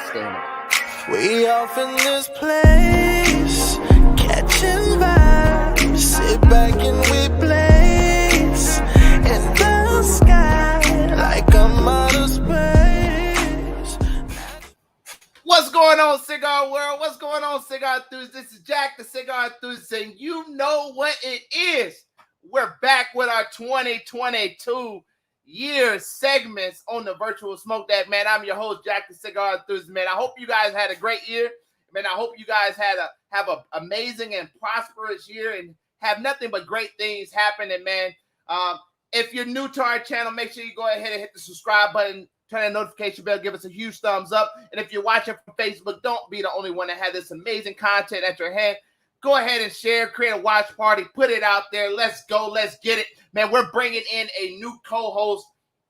understand it. We off in this place, catching vibes, sit back and we blaze in the sky like I'm out of space. What's going on, cigar world? What's going on, cigar enthusiasts? This is Jack, the cigar enthusiast, and you know what it is. We're back with our 2022 year segments on the Virtual Smoke That, man. I'm your host, Jack, the cigar enthusiast, man. I hope you guys had a great year, man. I hope you guys have an amazing and prosperous year and have nothing but great things happening, man. If you're new to our channel, make sure you go ahead and hit the subscribe button. Turn that notification bell, give us a huge thumbs up. And if you're watching from Facebook, don't be the only one that has this amazing content at your hand. Go ahead and share, create a watch party, put it out there. Let's go. Let's get it. Man, we're bringing in a new co-host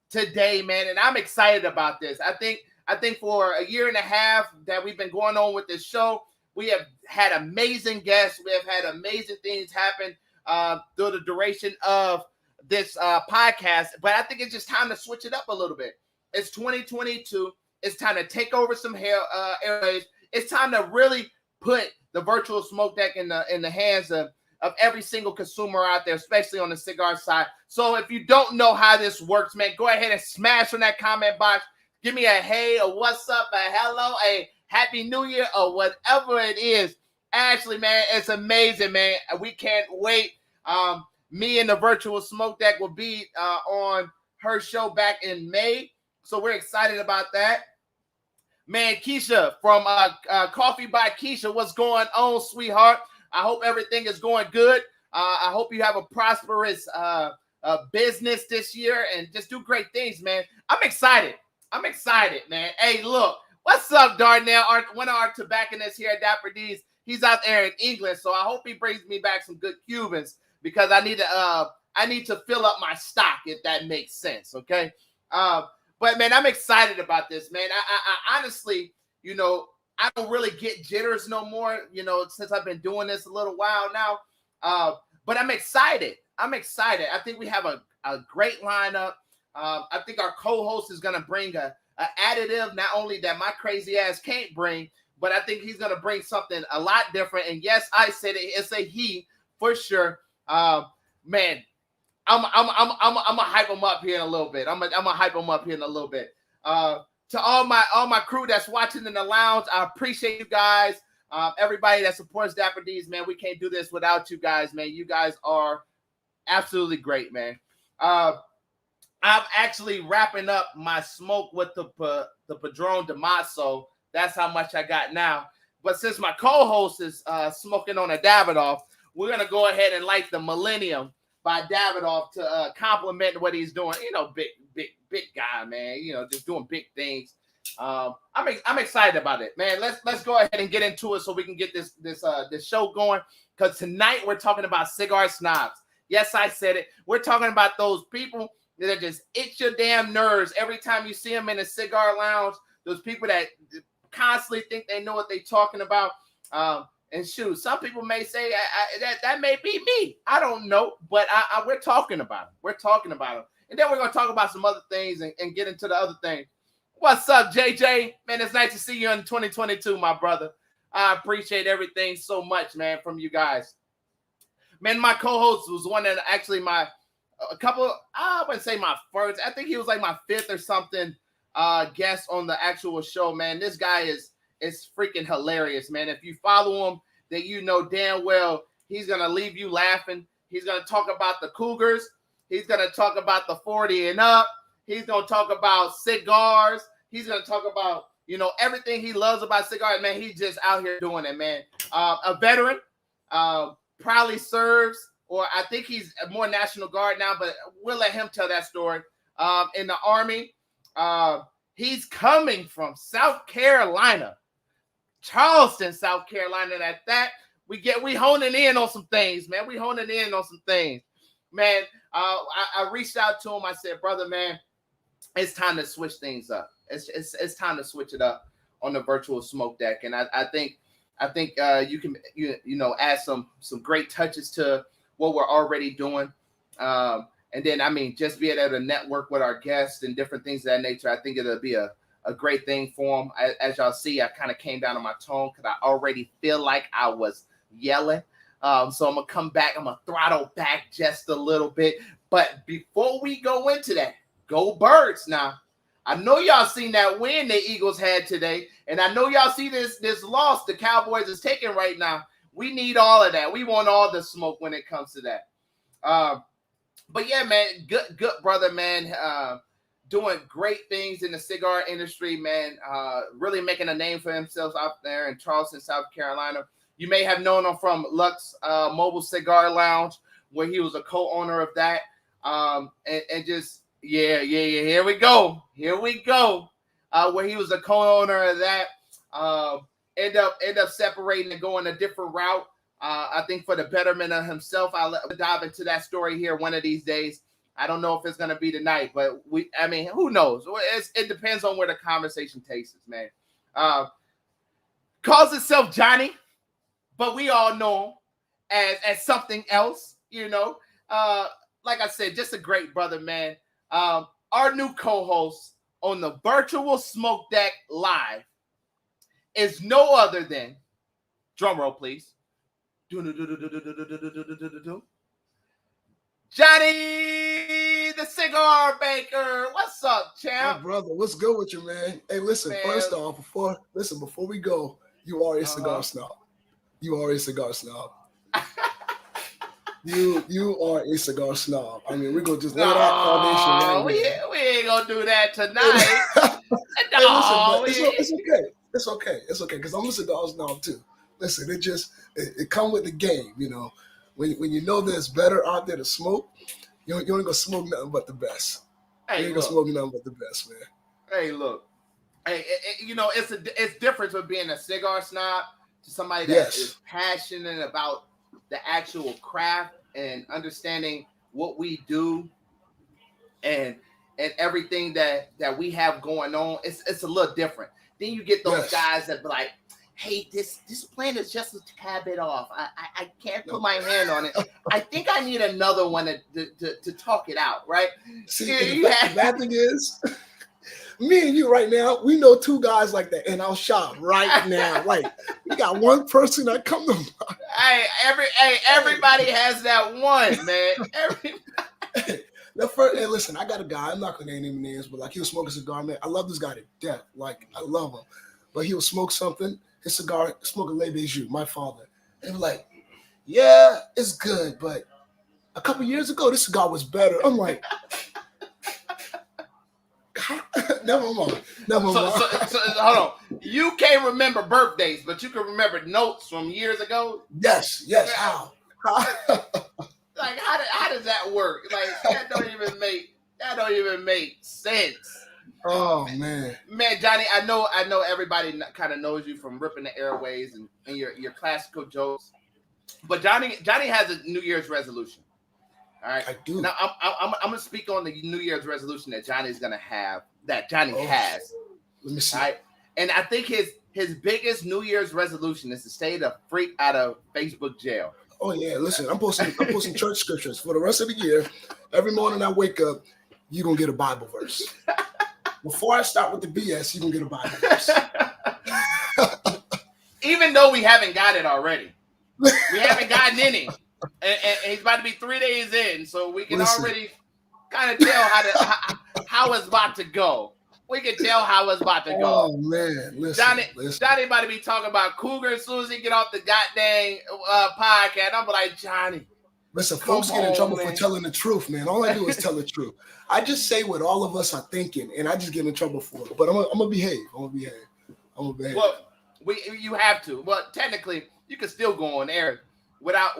today, man, and I'm excited about this. I think for a year and a half that we've been going on with this show, we have had amazing guests. We have had amazing things happen through the duration of this podcast. But I think it's just time to switch it up a little bit. It's 2022. It's time to take over some airwaves. It's time to really put the Virtual Smoke Deck in the hands of every single consumer out there, especially on the cigar side. So if you don't know how this works, man, go ahead and smash on that comment box. Give me a hey, a what's up, a hello, a happy new year, or whatever it is. Ashley, man, it's amazing, man. We can't wait. Me and the Virtual Smoke Deck will be on her show back in May. So we're excited about that. Man, Keisha from Coffee by Keisha, what's going on, sweetheart? I hope everything is going good. I hope you have a prosperous business this year and just do great things, man. I'm excited, man. Hey, look, what's up, Darnell? One of our tobacconists here at Dapper D's. He's out there in England, so I hope he brings me back some good Cubans because I need to fill up my stock, if that makes sense, okay? But, man, I'm excited about this, man. I honestly, you know, I don't really get jitters no more, you know, since I've been doing this a little while now. But I'm excited. I think we have a great lineup. I think our co-host is going to bring a additive, not only that my crazy ass can't bring, but I think he's going to bring something a lot different. And yes, I said it. It's a he for sure. Man, I'm gonna hype him up here in a little bit. I'm gonna hype him up here in a little bit. To all my crew that's watching in the lounge, I appreciate you guys. Everybody that supports Dapper D's, man, we can't do this without you guys, man. You guys are absolutely great, man. I'm actually wrapping up my smoke with the Padron Damaso. That's how much I got now. But since my co-host is smoking on a Davidoff, we're gonna go ahead and light the Millennium by Davidoff to compliment what he's doing. You know, big guy, man. You know, just doing big things. I'm excited about it, man. Let's go ahead and get into it so we can get this show going. Because tonight we're talking about cigar snobs. Yes, I said it. We're talking about those people that just itch your damn nerves every time you see them in a cigar lounge. Those people that constantly think they know what they're talking about. And shoot, some people may say that may be me. I don't know, but we're talking about them. And then we're going to talk about some other things and get into the other things. What's up, JJ? Man, it's nice to see you in 2022, my brother. I appreciate everything so much, man, from you guys. Man, my co-host was one that actually I wouldn't say my first. I think he was like my fifth or something guest on the actual show, man. This guy is freaking hilarious, man. If you follow him, then you know damn well he's going to leave you laughing. He's going to talk about the Cougars. He's going to talk about the 40 and up. He's going to talk about cigars. He's going to talk about, you know, everything he loves about cigars. Man, he's just out here doing it, man. A veteran, proudly serves, or I think he's more National Guard now, but we'll let him tell that story. In the Army, he's coming from South Carolina. Charleston, South Carolina. At that, we honing in on some things, man. Man, I reached out to him. I said, brother, man, it's time to switch things up. It's time to switch it up on the Virtual Smoke Deck. And I think you can add some great touches to what we're already doing. And then, I mean, just being able to network with our guests and different things of that nature, I think it'll be a a great thing for him. As y'all see, I kind of came down on my tone because I already feel like I was yelling. So I'm going to come back. I'm going to throttle back just a little bit. But before we go into that, go Birds now. I know y'all seen that win the Eagles had today, and I know y'all see this loss the Cowboys is taking right now. We need all of that. We want all the smoke when it comes to that. But yeah, man, good brother, man. Doing great things in the cigar industry, man. Really making a name for himself out there in Charleston, South Carolina. You may have known him from Lux Mobile Cigar Lounge, where he was a co-owner of that. And just yeah. Here we go. Where he was a co-owner of that. End up separating and going a different route. I think for the betterment of himself. I'll dive into that story here one of these days. I don't know if it's gonna be tonight, but who knows? It depends on where the conversation takes us, man. Calls himself Johnny, but we all know him as something else, you know. Like I said, just a great brother, man. Our new co-host on the Virtual Smoke Deck Live is no other than, drum roll, please. Johnny the Cigar Baker. What's up, champ? My brother, what's good with you, man? Hey, listen, man. First off, before we go, you are a cigar snob. You are a cigar snob. You are a cigar snob. I mean, we're gonna just lay that foundation right we ain't gonna do that tonight. No, hey, listen, it's okay because I'm a cigar snob too. Listen, it come with the game, you know. When you know there's better out there to smoke, you ain't gonna smoke nothing but the best. Hey, you ain't gonna smoke nothing but the best, man. Hey, look. Hey, you know, it's different from being a cigar snob to somebody that is passionate about the actual craft and understanding what we do and everything that we have going on. It's a little different. Then you get those guys that be like, hey, this plant is just a tad bit off. I can't put my hand on it. I think I need another one to talk it out, right? See, the bad thing is, me and you right now, we know two guys like that in our shop right now. Like, we got one person that come to mind. Everybody has that one, man. Hey, listen, I got a guy. I'm not gonna name any names, but like he was smoking a cigar, man. I love this guy to death. Like, I love him. But he would smoke something. His cigar, smoking Le Bijou, my father. And we're like, yeah, it's good, but a couple years ago, this cigar was better. I'm like, never mind. So hold on. You can't remember birthdays, but you can remember notes from years ago? Yes. How? Like, how does that work? Like, that don't even make sense. Oh man, Johnny, I know everybody kind of knows you from ripping the airways and your classical jokes, but Johnny has a New Year's resolution. All right, I do. Now I'm gonna speak on the New Year's resolution that Johnny's gonna have. That Johnny has. Let me see. All right, and I think his biggest New Year's resolution is to stay the freak out of Facebook jail. Oh yeah, listen, I'm posting church scriptures for the rest of the year. Every morning I wake up, you're gonna get a Bible verse. Before I start with the BS, you're going to get a Bible verse. Even though we haven't got it already. We haven't gotten any. And he's about to be 3 days in, so we can already kind of tell how it's about to go. We can tell how it's about to go. Oh, man. Listen. Johnny about to be talking about Cougar as soon as he get off the goddamn podcast. I'm like, Johnny. Listen, folks get in trouble for telling the truth, man. All I do is tell the truth. I just say what all of us are thinking, and I just get in trouble for it. But I'm gonna behave. Well, you have to. Well, technically, you can still go on air without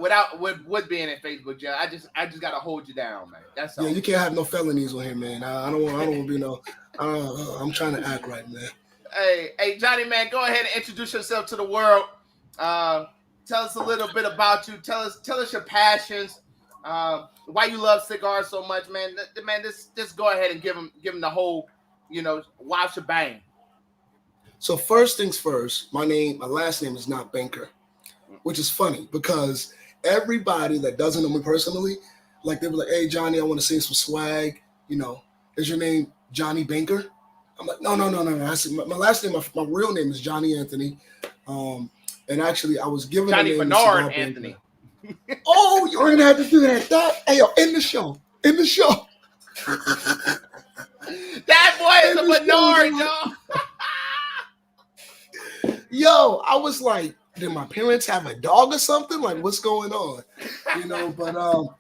being in Facebook jail. I just gotta hold you down, man. That's all. Yeah, you can't have no felonies on here, man. I don't want to be no. I'm trying to act right, man. Hey, Johnny, man, go ahead and introduce yourself to the world. Tell us a little bit about you. Tell us your passions. Why you love cigars so much, man. Just go ahead and give him the whole, wild shebang. So first things first, my last name is not Banker, which is funny because everybody that doesn't know me personally, like they were like, hey Johnny, I want to see some swag. Is your name Johnny Banker? I'm like, no. I said, my last name, my real name is Johnny Anthony. And actually, I was given Johnny the name Bernard Anthony. Oh, you ain't had to do that. Hey, yo, in the show. That boy is a Bernard, y'all. Yo, I was like, did my parents have a dog or something? Like, what's going on? But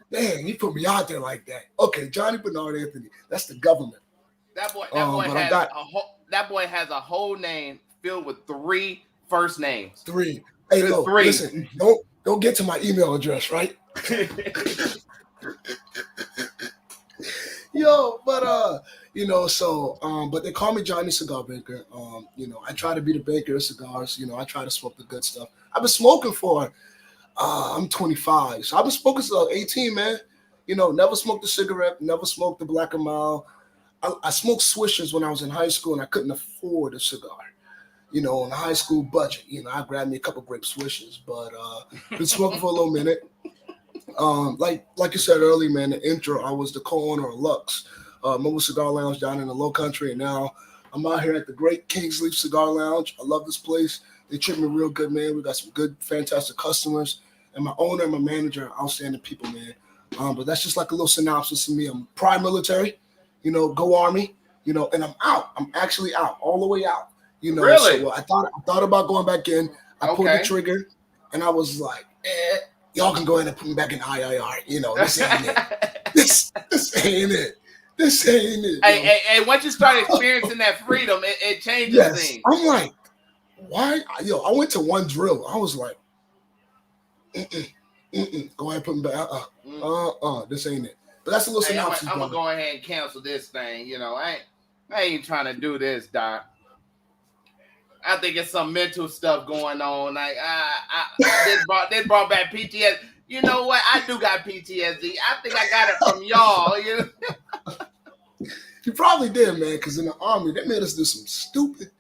man, he put me out there like that. Okay, Johnny Bernard Anthony. That's the government. That boy has a whole name filled with 3 first names. 3. Hey, look, 3. Listen, don't get to my email address, right? Yo, but but they call me Johnny Cigar Banker. I try to be the baker of cigars. I try to smoke the good stuff. I've been smoking for I'm 25, so I've been smoking since I was 18, man. Never smoked a cigarette, never smoked the Black and Mild. I smoked Swishers when I was in high school, and I couldn't afford a cigar. On a high school budget, I grabbed me a couple grape Swishers, but been smoking for a little minute. Like you said earlier, man, the intro, I was the co-owner of Lux, Mobile Cigar Lounge down in the Low Country, and now I'm out here at the great Kingsley Cigar Lounge. I love this place. They treat me real good, man. We got some good, fantastic customers, and my owner and my manager are outstanding people, man. But that's just like a little synopsis of me. I'm prime military, go Army, and I'm out. I'm actually out, all the way out. Really? So I thought about going back in. I pulled the trigger, and I was like, y'all can go ahead and put me back in IIR. This ain't it. This ain't it. This ain't it. Hey, once you start experiencing that freedom, it changes things. I'm like, why? I went to one drill. I was like, go ahead and put me back. This ain't it. But that's a little synopsis. I'm gonna go ahead and cancel this thing. I ain't trying to do this, Doc. I think it's some mental stuff going on. Like this brought back PTSD. You know what? I do got PTSD. I think I got it from y'all. You probably did, man. Because in the Army, they made us do some stupid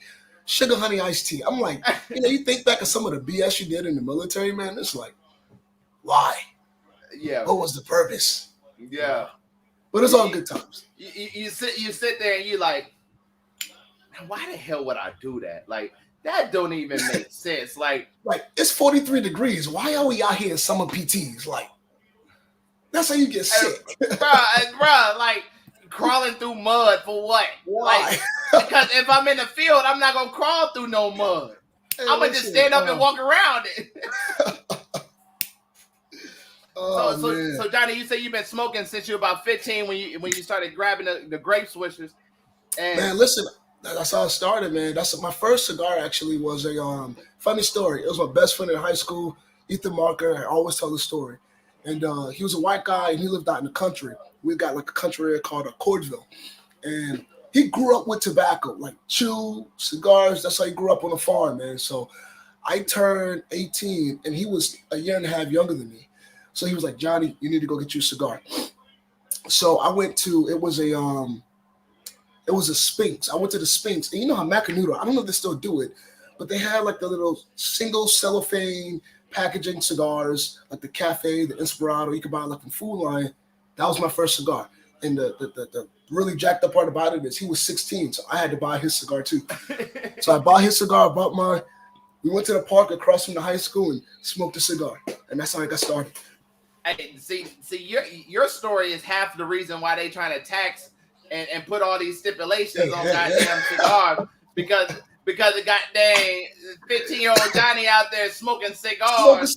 sugar honey iced tea. I'm like, you think back of some of the BS you did in the military, man. It's like, why? Yeah. What was the purpose? Yeah. But it's all good times. You sit there and you like, why the hell would I do that? Like, that don't even make sense. Like it's 43 degrees. Why are we out here in summer PTs? Like, that's how you get sick. Bruh, like, crawling through mud for what? Why? Like, because if I'm in the field, I'm not going to crawl through no mud. I'm going to just stand up and walk around it. So Johnny, you say you've been smoking since you were about 15 when you started grabbing the grape swishers. And man, listen, that's how it started, man. That's my first cigar. Actually, was a funny story. It was my best friend in high school, Ethan Marker. I always tell the story, and he was a white guy, and he lived out in the country. We got like a country area called Cordesville, and he grew up with tobacco, like chew cigars. That's how he grew up on a farm, man. So I turned 18, and he was a year and a half younger than me. So he was like, Johnny, you need to go get you a cigar. So I went to it was a Sphinx. I went to the Sphinx. And you know how Macanudo, I don't know if they still do it, but they had like the little single cellophane packaging cigars, like the Cafe, the Inspirado, you could buy like in Food Line. That was my first cigar. And the really jacked up part about it is he was 16, so I had to buy his cigar too. So I bought his cigar, bought mine. We went to the park across from the high school and smoked a cigar. And that's how I got started. Hey, see, your story is half the reason why they trying to tax and put all these stipulations on goddamn cigars because the goddamn 15-year-old Johnny out there smoking cigars.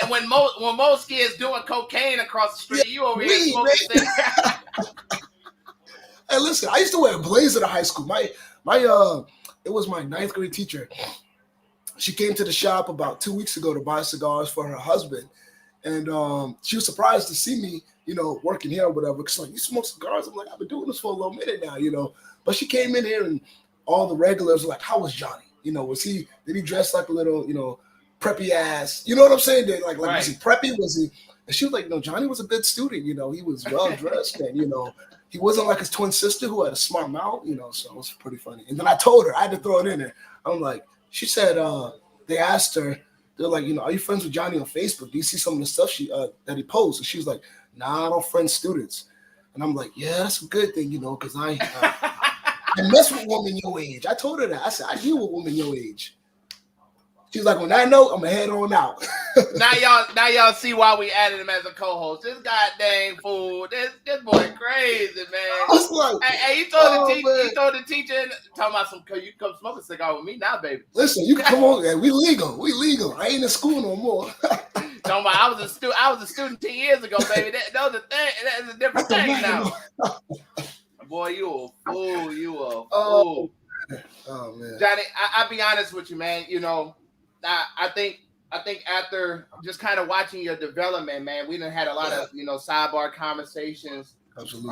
when most kids doing cocaine across the street, you over here smoking cigars. Hey, listen, I used to wear a blazer to high school. My it was my 9th grade teacher. She came to the shop about 2 weeks ago to buy cigars for her husband. And she was surprised to see me, working here or whatever. Because like, you smoke cigars? I'm like, I've been doing this for a little minute now, But she came in here and all the regulars were like, how was Johnny? Did he dress like a little, preppy ass? You know what I'm saying? Like right. Was he preppy? Was he? And she was like, no, Johnny was a good student. He was well dressed and, he wasn't like his twin sister who had a smart mouth, so it was pretty funny. And then I told her, I had to throw it in there. I'm like, she said, they asked her, they're like, are you friends with Johnny on Facebook? Do you see some of the stuff that he posts? And she was like, nah, I don't friend students. And I'm like, yeah, that's a good thing, because I mess with women your age. I told her that. I said, I deal with women your age. She was like, on that note, I'm going to head on out. now y'all see why we added him as a co-host. This goddamn fool. This boy crazy, man. I was like, hey, you told the teacher, talking about you come smoke a cigar with me now, baby. Listen, you can come on. Yeah, we legal. I ain't in school no more. Talking about I was a student 10 years ago, baby. That was a thing. That's a different thing now. Boy, you a fool. You a fool. Oh man, Johnny, I'll be honest with you, man. You know, I think after just kind of watching your development, man, we done had a lot of sidebar conversations. Absolutely.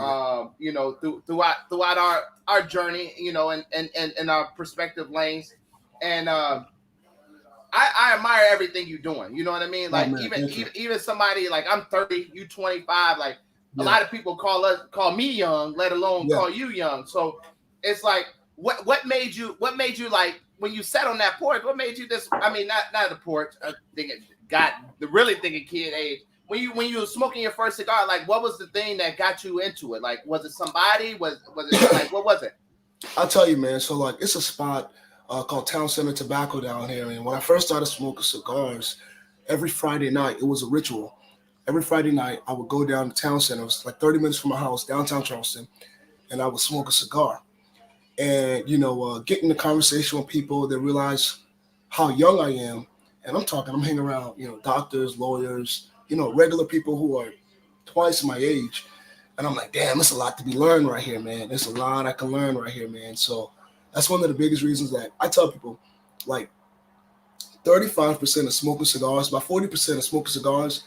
Throughout our journey, and our perspective lanes, and I admire everything you're doing. You know what I mean? Like even somebody like I'm 30, you 25. Like a lot of people call me young, let alone call you young. So it's like, what made you like when you sat on that porch? What made you this? I mean, not the porch. I think it got the really thinking kid age. When you were smoking your first cigar, like what was the thing that got you into it? Like was it somebody? Was it like what was it? I'll tell you, man. So like it's a spot called Town Center Tobacco down here. And when I first started smoking cigars, every Friday night, it was a ritual. Every Friday night, I would go down to Town Center. It was like 30 minutes from my house, downtown Charleston, and I would smoke a cigar. And, get in the conversation with people that realize how young I am. And I'm hanging around, doctors, lawyers, regular people who are twice my age. And I'm like, damn, there's a lot to be learned right here, man. There's a lot I can learn right here, man. So that's one of the biggest reasons that I tell people, like 35% of smoking cigars, about 40% of smoking cigars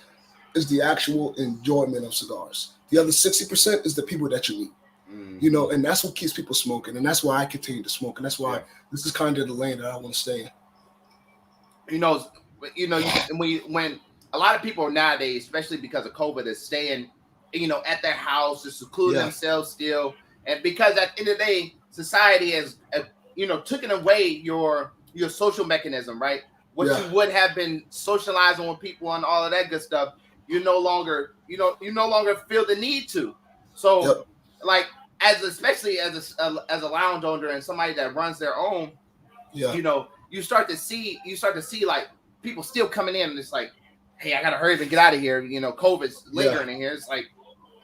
is the actual enjoyment of cigars. The other 60% is the people that you meet. And that's what keeps people smoking. And that's why I continue to smoke. And that's why this is kind of the lane that I want to stay in. When a lot of people nowadays, especially because of COVID, is staying, at their house to seclude themselves still. And because at the end of the day, society has, taken away your social mechanism, right? What you would have been socializing with people and all of that good stuff, you no longer feel the need to. So, like, especially as a lounge owner and somebody that runs their own, you start to see like people still coming in and it's like, hey, I gotta hurry up and get out of here. COVID's lingering in here. It's like,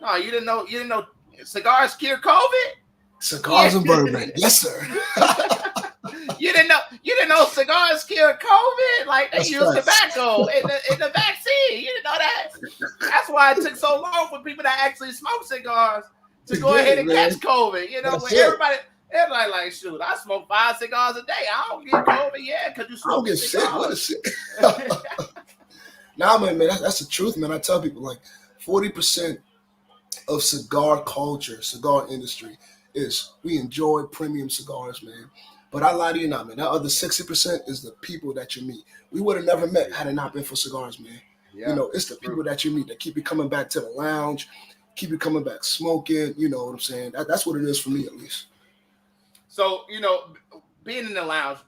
no, you didn't know cigars cure COVID? Cigars and bourbon, yes, sir. You didn't know cigars cure COVID? Like they use tobacco in the vaccine. You didn't know that? That's why it took so long for people that actually smoke cigars to go ahead and catch COVID. Everybody like, shoot, I smoke 5 cigars a day. I don't get COVID, because you smoke cigars. I don't get sick. What a shit. Nah, man, that's the truth, man. I tell people like 40% of cigar culture, cigar industry is we enjoy premium cigars, man. But I lie to you not, man. That other 60% is the people that you meet. We would have never met had it not been for cigars, man. Yeah, it's the people that you meet that keep you coming back to the lounge, keep you coming back smoking. You know what I'm saying? That's what it is for me, at least. So, being in the lounge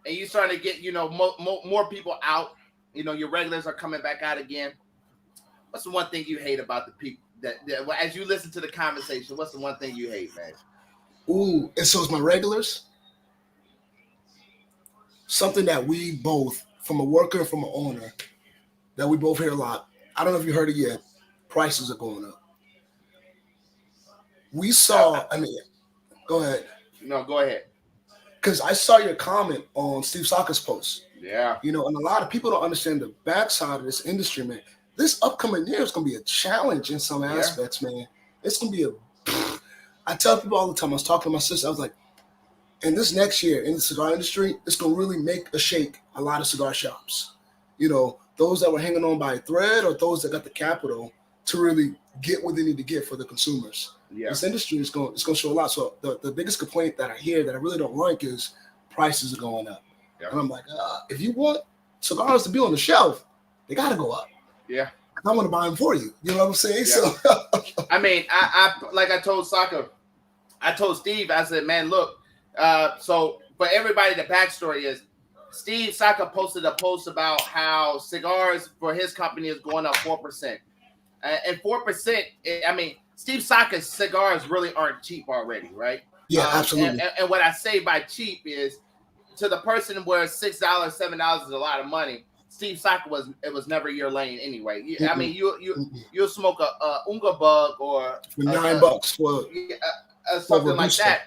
and you starting to get, more people out, your regulars are coming back out again. What's the one thing you hate about the people that as you listen to the conversation, what's the one thing you hate, man? Ooh, and so it's my regulars. Something that we both, from a worker and from an owner, that we both hear a lot. I don't know if you heard it yet. Prices are going up. We saw, go ahead. No, go ahead. Because I saw your comment on Steve Saka's post. Yeah. And a lot of people don't understand the backside of this industry, man. This upcoming year is going to be a challenge in some aspects, man. It's going to be I tell people all the time, I was talking to my sister, I was like, in this next year in the cigar industry, it's going to really make or shake a lot of cigar shops. Those that were hanging on by a thread or those that got the capital to really get what they need to get for the consumers. Yeah. This industry is going to show a lot. So the biggest complaint that I hear that I really don't like is prices are going up. Yeah. And I'm like, if you want cigars to be on the shelf, they got to go up. Yeah. I want to buy them for you. You know what I'm saying? Yeah. So I like I told Saka, I told Steve, I said, man, look, so for everybody, the backstory is Steve Saka posted a post about how cigars for his company is going up 4%. And 4%, Steve Saka's cigars really aren't cheap already, right? Yeah, absolutely. And what I say by cheap is to the person where $6, $7 is a lot of money. Steve Saka was never your lane anyway. I mean, you'll smoke a Unga Bug or for $9 for something like that.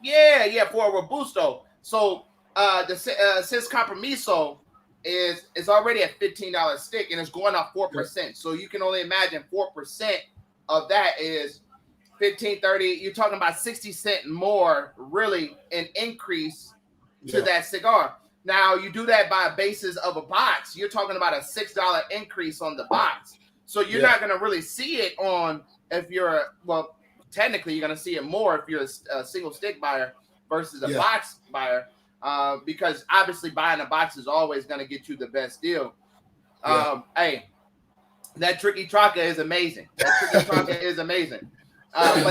Yeah, for a Robusto. So the Cis Compromiso is already a $15 stick and it's going up 4%. So you can only imagine 4% of that is 15, 30. You're talking about 60 cents more, really, an increase to that cigar. Now you do that by a basis of a box. You're talking about a $6 increase on the box. So you're not going to really see it on if you're technically you're going to see it more if you're a single stick buyer versus a box buyer. Because obviously buying a box is always going to get you the best deal. Hey, that Tricky Traka is amazing. But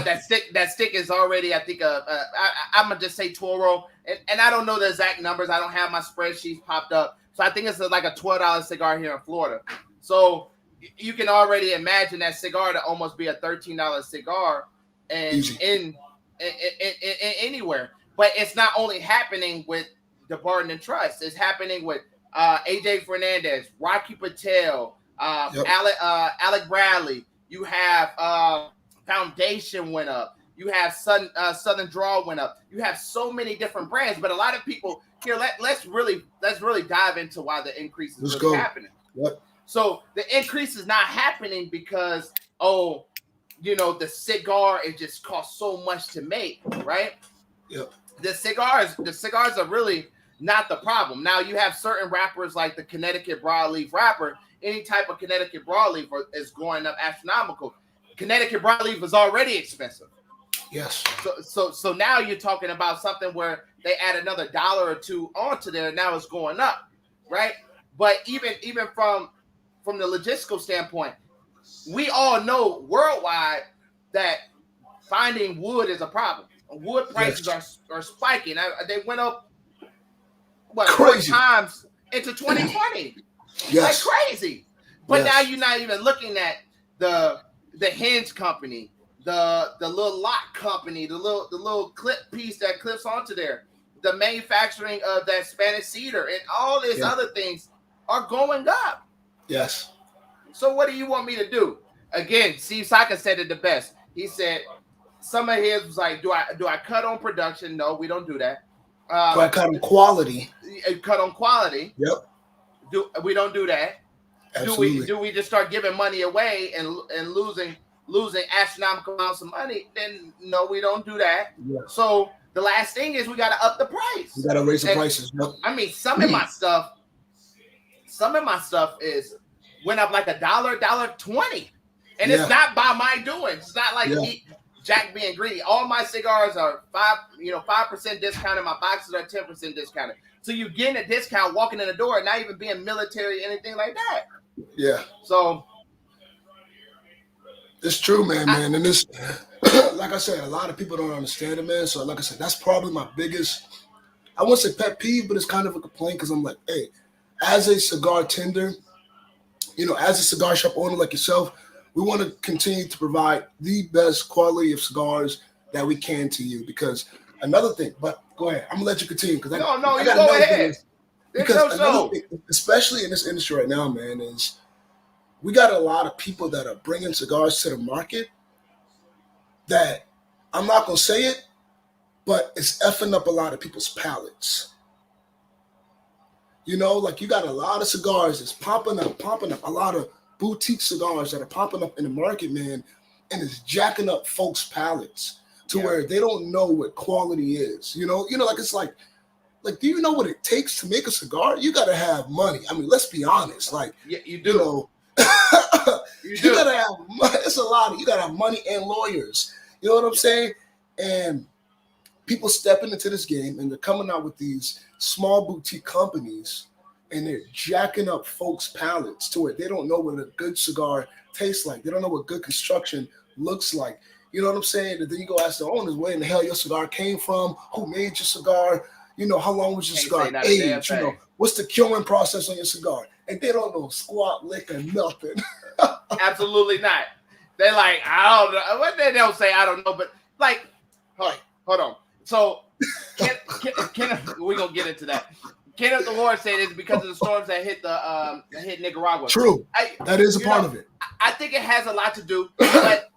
that stick is already, I think, I'm gonna just say Toro, and I don't know the exact numbers. I don't have my spreadsheets popped up, so I think it's like a $12 cigar here in Florida. So you can already imagine that cigar to almost be a $13 cigar, and in anywhere. But it's not only happening with the Barton and Trust; it's happening with AJ Fernandez, Rocky Patel, Alec Bradley. You have Foundation went up. You have Southern Draw went up. You have so many different brands, but a lot of people here. Let's really dive into why the increase is happening. Yep. So the increase is not happening because the cigar it just costs so much to make, right? Yep. The cigars are really not the problem. Now you have certain wrappers like the Connecticut broadleaf wrapper. Any type of Connecticut broadleaf is going up astronomical. Connecticut broadleaf is already expensive. Yes. So now you're talking about something where they add another $1 or $2 onto there. Now it's going up, right? But even from the logistical standpoint, we all know worldwide that finding wood is a problem. Wood prices are spiking. They went up crazy 4 times into 2020. Yes. Like crazy. But now you're not even looking at the hinge company, the little lock company, the little clip piece that clips onto there, the manufacturing of that Spanish cedar, and all these other things are going up. Yes. So what do you want me to do? Again, Steve Saka said it the best. He said some of his was like, do I cut on production? No, we don't do that. Do I cut on quality? Cut on quality. Yep. We don't do that. Absolutely. Do we just start giving money away and losing astronomical amounts of money? Then no, we don't do that. Yeah. So the last thing is we got to up the price. We got to raise the prices. Yep. I mean, some of my stuff is went up like $1.20, and it's not by my doing. It's not like Jack being greedy. All my cigars are 5% discounted. My boxes are 10% discounted. So you getting a discount walking in the door, not even being military, anything like that. Yeah. So it's true, man. And this, like I said, a lot of people don't understand it, man. So like I said, that's probably my biggest, I won't say pet peeve, but it's kind of a complaint because I'm like, hey, as a cigar tender, as a cigar shop owner like yourself, we want to continue to provide the best quality of cigars that we can to you. Because another thing, but go ahead, I'm gonna let you continue because you go ahead. Because another thing, especially in this industry right now, man, is we got a lot of people that are bringing cigars to the market that I'm not gonna say it, but it's effing up a lot of people's palates. Like you got a lot of cigars that's popping up, a lot of boutique cigars that are popping up in the market, man, and it's jacking up folks' palates to where they don't know what quality is. Like it's like, do you know what it takes to make a cigar? You got to have money. I mean, let's be honest. Like, you do. You got to have money. It's a lot. You got to have money and lawyers. You know what I'm saying? And people stepping into this game and they're coming out with these small boutique companies and they're jacking up folks' palates to where they don't know what a good cigar tastes like. They don't know what good construction looks like. You know what I'm saying? And then you go ask the owners where in the hell your cigar came from, who made your cigar, how long was your cigar aged, what's the curing process on your cigar? And they don't know squat lick or nothing. Absolutely not. They're like, I don't know. What they don't say, I don't know, but like, hold on. So, we're gonna get into that. Kenneth the Lord said it's because of the storms that hit Nicaragua. True, that is a part of it. I think it has a lot to do, but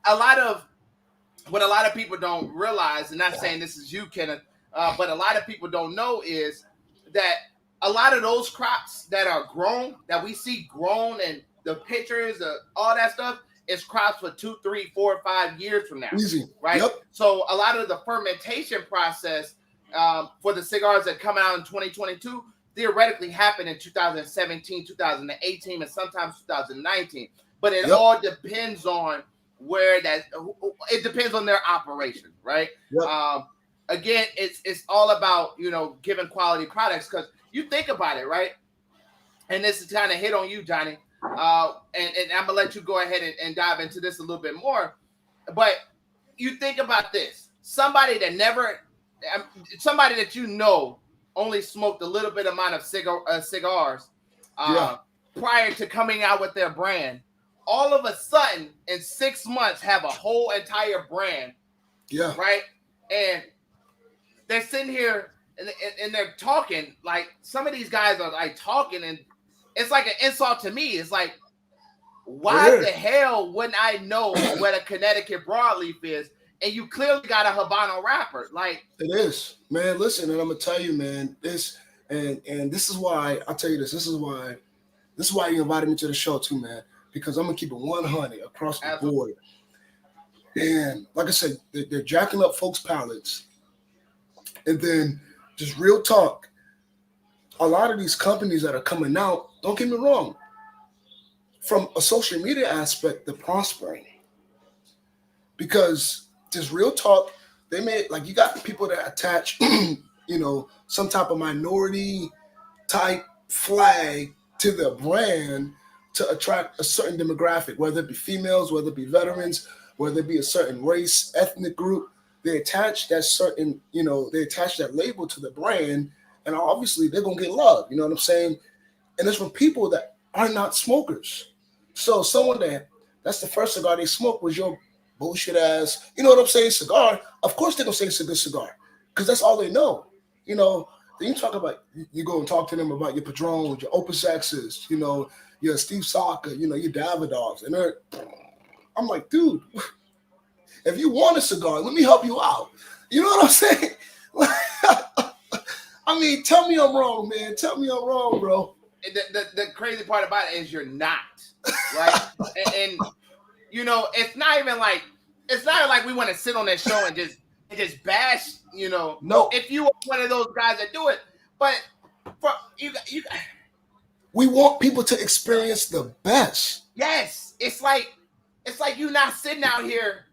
what a lot of people don't realize, and not saying this is you, Kenneth, but a lot of people don't know is that a lot of those crops that are grown, that we see grown, and the pictures, all that stuff, is crops for 2, 3, 4, 5 years from now. Easy, right? Yep. So a lot of the fermentation process for the cigars that come out in 2022 theoretically happened in 2017, 2018, and sometimes 2019. But it all depends on it depends on their operation, right? Yep. Again, it's all about, giving quality products, because you think about it, right? And this is kind of hit on you, Johnny. And I'm gonna let you go ahead and dive into this a little bit more. But you think about this: somebody that only smoked a little bit amount of cigars prior to coming out with their brand. All of a sudden, in 6 months, have a whole entire brand. Yeah. Right. And they're sitting here and they're talking, like, some of these guys are like talking, and it's like an insult to me. It's like, why the hell wouldn't I know what a Connecticut broadleaf is? And you clearly got a Habano wrapper. Like, it is, man. Listen, and I'm gonna tell you, man, this is why I'll tell you this. This is why you invited me to the show too, man. Because I'm gonna keep it 100 across the board. And like I said, they're jacking up folks' palates. And then just real talk. A lot of these companies that are coming out, don't get me wrong, from a social media aspect, they're prospering. Because just real talk, they made, like, you got people that attach, some type of minority type flag to their brand to attract a certain demographic, whether it be females, whether it be veterans, whether it be a certain race, ethnic group. They attach that certain, they attach that label to the brand, and obviously they're gonna get love. You know what I'm saying? And it's from people that are not smokers. So someone that's the first cigar they smoked was your bullshit ass, you know what I'm saying, cigar. Of course they're gonna say it's a good cigar, because that's all they know. Then you talk about, you go and talk to them about your Padrones, your Opus X's, your Steve Saka, your Davidoffs, and I'm like, dude, if you want a cigar, let me help you out. You know what I'm saying? I mean, tell me I'm wrong, man. Tell me I'm wrong, bro. The crazy part about it is you're not, right? and it's not even like we want to sit on that show and just bash, No. If you are one of those guys that do it, but for you. We want people to experience the best. Yes, it's like you not sitting out here,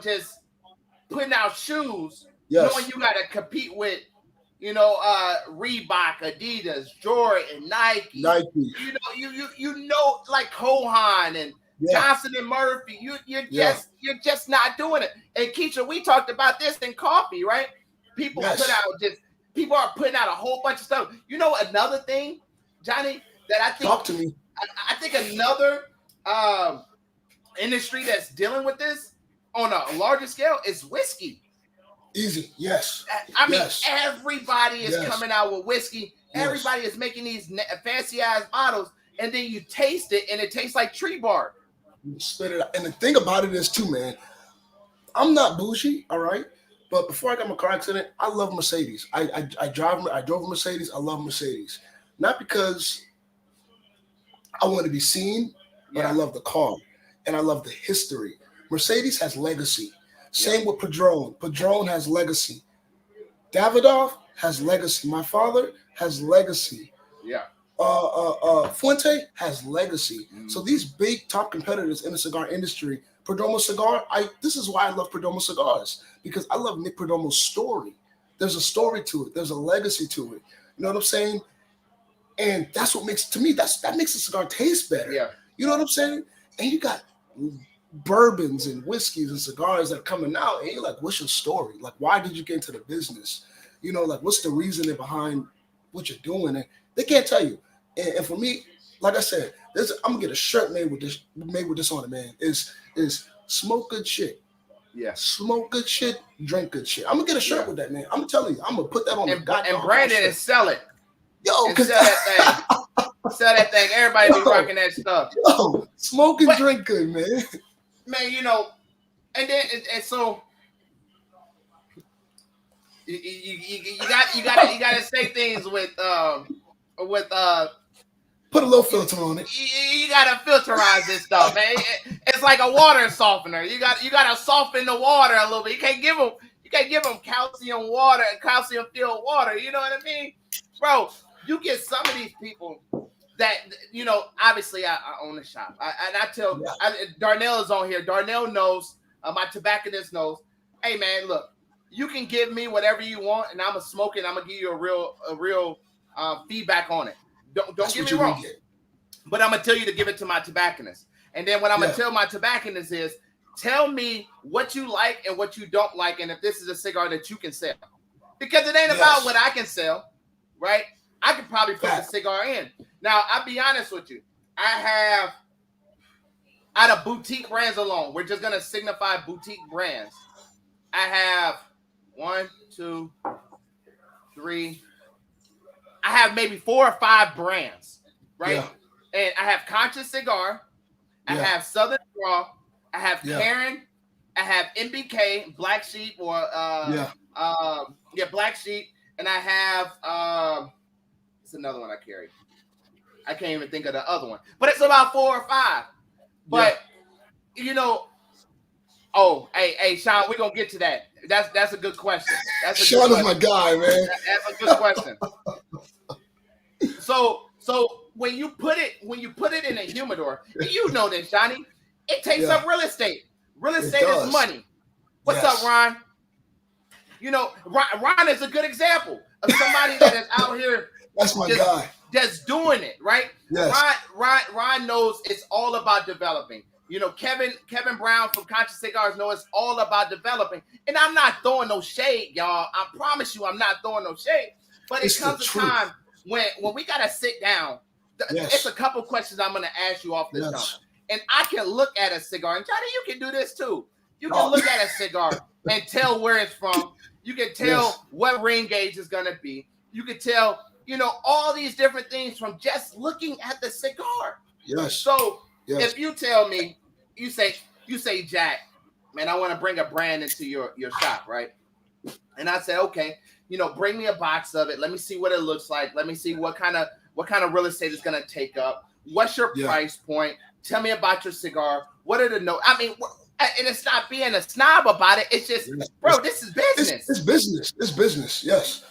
just putting out shoes, knowing you got to compete with, Reebok, Adidas, Jordan, Nike. Like Kohan and Johnson and Murphy. You're just not doing it. And Keisha, we talked about this in coffee, right? People are putting out a whole bunch of stuff. Another thing, Johnny, that I think, talk to me. I think another industry that's dealing with this on a larger scale is whiskey. Easy, yes. I mean, everybody is coming out with whiskey. Yes. Everybody is making these fancy ass bottles, and then you taste it, and it tastes like tree bark. You spit it out. And the thing about it is, too, man, I'm not bougie, all right? But before I got my car accident, I love Mercedes. I drove a Mercedes. I love Mercedes. Not because I want to be seen, but I love the car, and I love the history. Mercedes has legacy. Same with Padron. Padron has legacy. Davidoff has legacy. My father has legacy. Yeah. Fuente has legacy. So these big top competitors in the cigar industry, Perdomo Cigar, this is why I love Perdomo Cigars, because I love Nick Perdomo's story. There's a story to it. There's a legacy to it. You know what I'm saying? And that's what makes, to me, that makes the cigar taste better. Yeah. You know what I'm saying? And you got bourbons and whiskeys and cigars that are coming out, and you're like, what's your story? Like, why did you get into the business? Like, what's the reasoning behind what you're doing? And they can't tell you. And for me, like I said, I'm gonna get a shirt made with this on it, man. Is smoke good shit. Yeah. Smoke good shit, drink good shit. I'm gonna get a shirt with that, man. I'm telling you, I'm gonna put that on and brand it and sell it. Yo, and sell that thing. Sell that thing. Everybody be rocking that stuff. Yo, smoke and drink good, man. Man, you know, and then and so you gotta say things with put a little filter on it. You gotta filterize this stuff, man. It's like a water softener. You gotta soften the water a little bit. You can't give them calcium water and calcium filled water. You know what I mean, bro? You get some of these people that, you know, obviously I own a shop. Darnell is on here. Darnell knows, my tobacconist knows. Hey man, look, you can give me whatever you want, and I'm gonna smoke it. I'm gonna give you a real feedback on it. Don't get me wrong, but I'm gonna tell you to give it to my tobacconist. And then what I'm gonna tell my tobacconist is, tell me what you like and what you don't like, and if this is a cigar that you can sell. Because it ain't about what I can sell, right? I could probably put the cigar in. Now, I'll be honest with you. I have, out of boutique brands alone, we're just gonna signify boutique brands. I have 1, 2, 3. I have maybe 4 or 5 brands, right? Yeah. And I have Conscious Cigar. I have Southern Draw. I have Karen. I have MBK, Black Sheep, or Black Sheep. And I have it's another one I carry. I can't even think of the other one. But it's about 4 or 5. But you know, hey, Sean, we're gonna get to that. That's a good question. Sean is my guy, man. That's a good question. So when you put it in a humidor, you know this, Johnny, it takes up real estate. Real estate is money. What's up, Ron? You know, Ron is a good example of somebody that is out here. That's my guy. Just doing it, right? Yes. Ron knows it's all about developing. You know, Kevin Brown from Conscious Cigars knows it's all about developing. And I'm not throwing no shade, y'all. I promise you I'm not throwing no shade. But it comes a time when we got to sit down. It's a couple questions I'm going to ask you off the jump. And I can look at a cigar. And Johnny, you can do this too. You can look at a cigar and tell where it's from. You can tell what ring gauge is going to be. You can tell, you know, all these different things from just looking at the cigar. Yes. So if you tell me, you say, Jack, man, I want to bring a brand into your shop, right? And I say, okay, you know, bring me a box of it. Let me see what it looks like. Let me see what kind of real estate it's going to take up. What's your price point? Tell me about your cigar. What are the notes? I mean, and it's not being a snob about it. It's just, bro, this is business. It's business. It's business. Yes.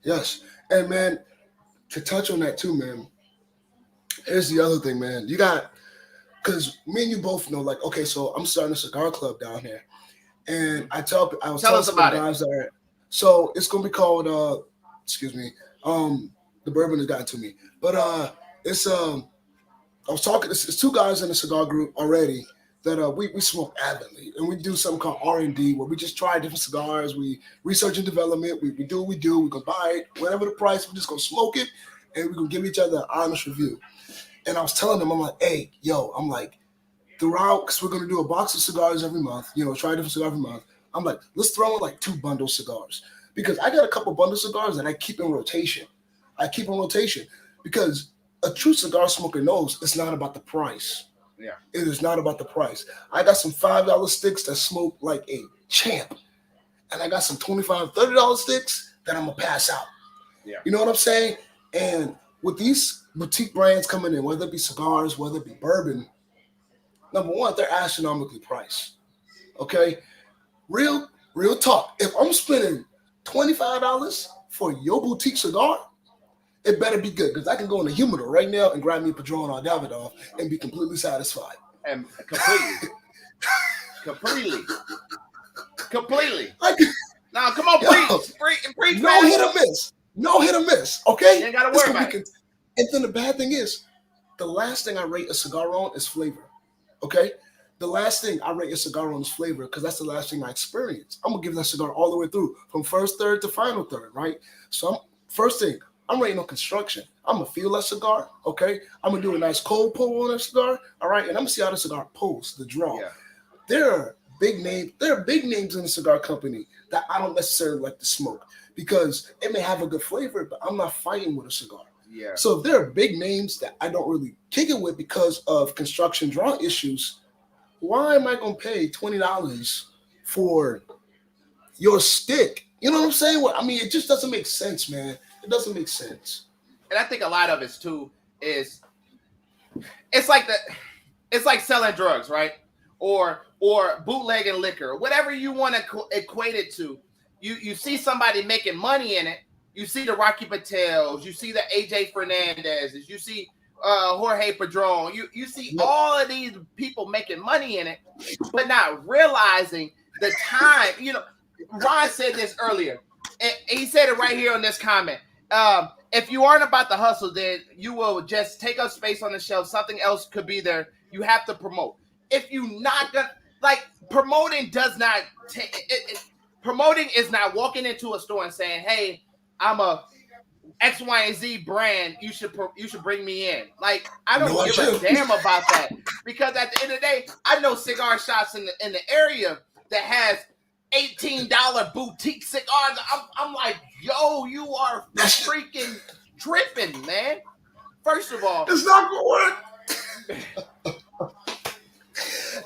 Yes. And man, to touch on that too, man, here's the other thing, man. You got, because me and you both know, like, okay, so I'm starting a cigar club down here. And I was telling some of the guys that so it's gonna be called the bourbon has gotten to me. But it's I was talking, it's 2 guys in a cigar group already that we smoke avidly, and we do something called R&D where we just try different cigars, we research and development, we do what we do, we go buy it, whatever the price, we're just gonna smoke it, and we're gonna give each other an honest review. And I was telling them, I'm like, hey, yo, I'm like, throughout, because we're gonna do a box of cigars every month, you know, try a different cigar every month. I'm like, let's throw in like 2 bundle cigars, because I got a couple bundle cigars that I keep in rotation. Because a true cigar smoker knows it's not about the price. Yeah. It is not about the price. I got some $5 sticks that smoke like a champ. And I got some $25, $30 sticks that I'm going to pass out. Yeah. You know what I'm saying? And with these boutique brands coming in, whether it be cigars, whether it be bourbon, number one, they're astronomically priced. Okay? Real talk. If I'm spending $25 for your boutique cigar, it better be good, because I can go in the humidor right now and grab me a Padron or Davidoff and be completely satisfied. And completely. Now, come on, preach. No hit or miss. Okay, you ain't gotta worry about it. And then the bad thing is, the last thing I rate a cigar on is flavor. Okay, the last thing I rate a cigar on is flavor, because that's the last thing I experience. I'm gonna give that cigar all the way through, from first third to final third, right? So first thing, I'm rating on construction. I'm gonna feel that cigar. Okay, I'm gonna do a nice cold pull on that cigar. All right, and I'm gonna see how the cigar pulls, the draw. Yeah. There are big names in the cigar company that I don't necessarily like to smoke because it may have a good flavor, but I'm not fighting with a cigar. Yeah. So if there are big names that I don't really kick it with because of construction draw issues, why am I gonna pay $20 for your stick? You know what I'm saying? Well, I mean, it just doesn't make sense, man. It doesn't make sense. And I think a lot of it too is it's like selling drugs, right? Or bootlegging liquor, whatever you want to equate it to. You see somebody making money in it. You see the Rocky Patels. You see the AJ Fernandezes. You see Jorge Padron. You see all of these people making money in it, but not realizing the time. You know, Ron said this earlier, and he said it right here on this comment. If you aren't about the hustle, then you will just take up space on the shelf. Something else could be there. You have to promote. If you not gonna like promoting, does not promoting is not walking into a store and saying, "Hey, I'm a X, Y, and Z brand. You should bring me in." Like I don't give a damn about that because at the end of the day, I know cigar shops in the area that has $18 boutique cigars. I'm like, yo, you are freaking tripping, man. First of all, it's not gonna work.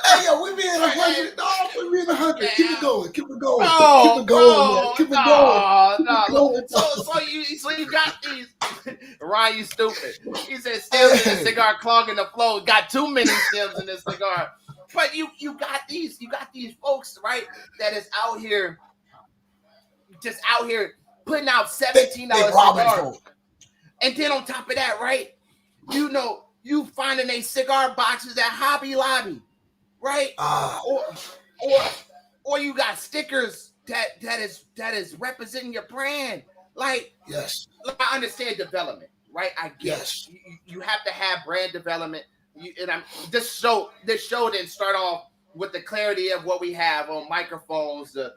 Hey, yo, we be in 100. No, we be in 100. Keep it going. Keep it going. Keep it going, man. Keep it going. So you got these. Ryan, you stupid. He said stems in the cigar clogging the flow. Got too many stems in this cigar. But you got these folks, right? That is out here, just out here putting out $17 cigars. And then on top of that, right? You know, you finding a cigar boxes at Hobby Lobby, right? Or you got stickers that is representing your brand. Like, yes, I understand development, right? I get yes. You have to have brand development. This show didn't start off with the clarity of what we have on microphones, the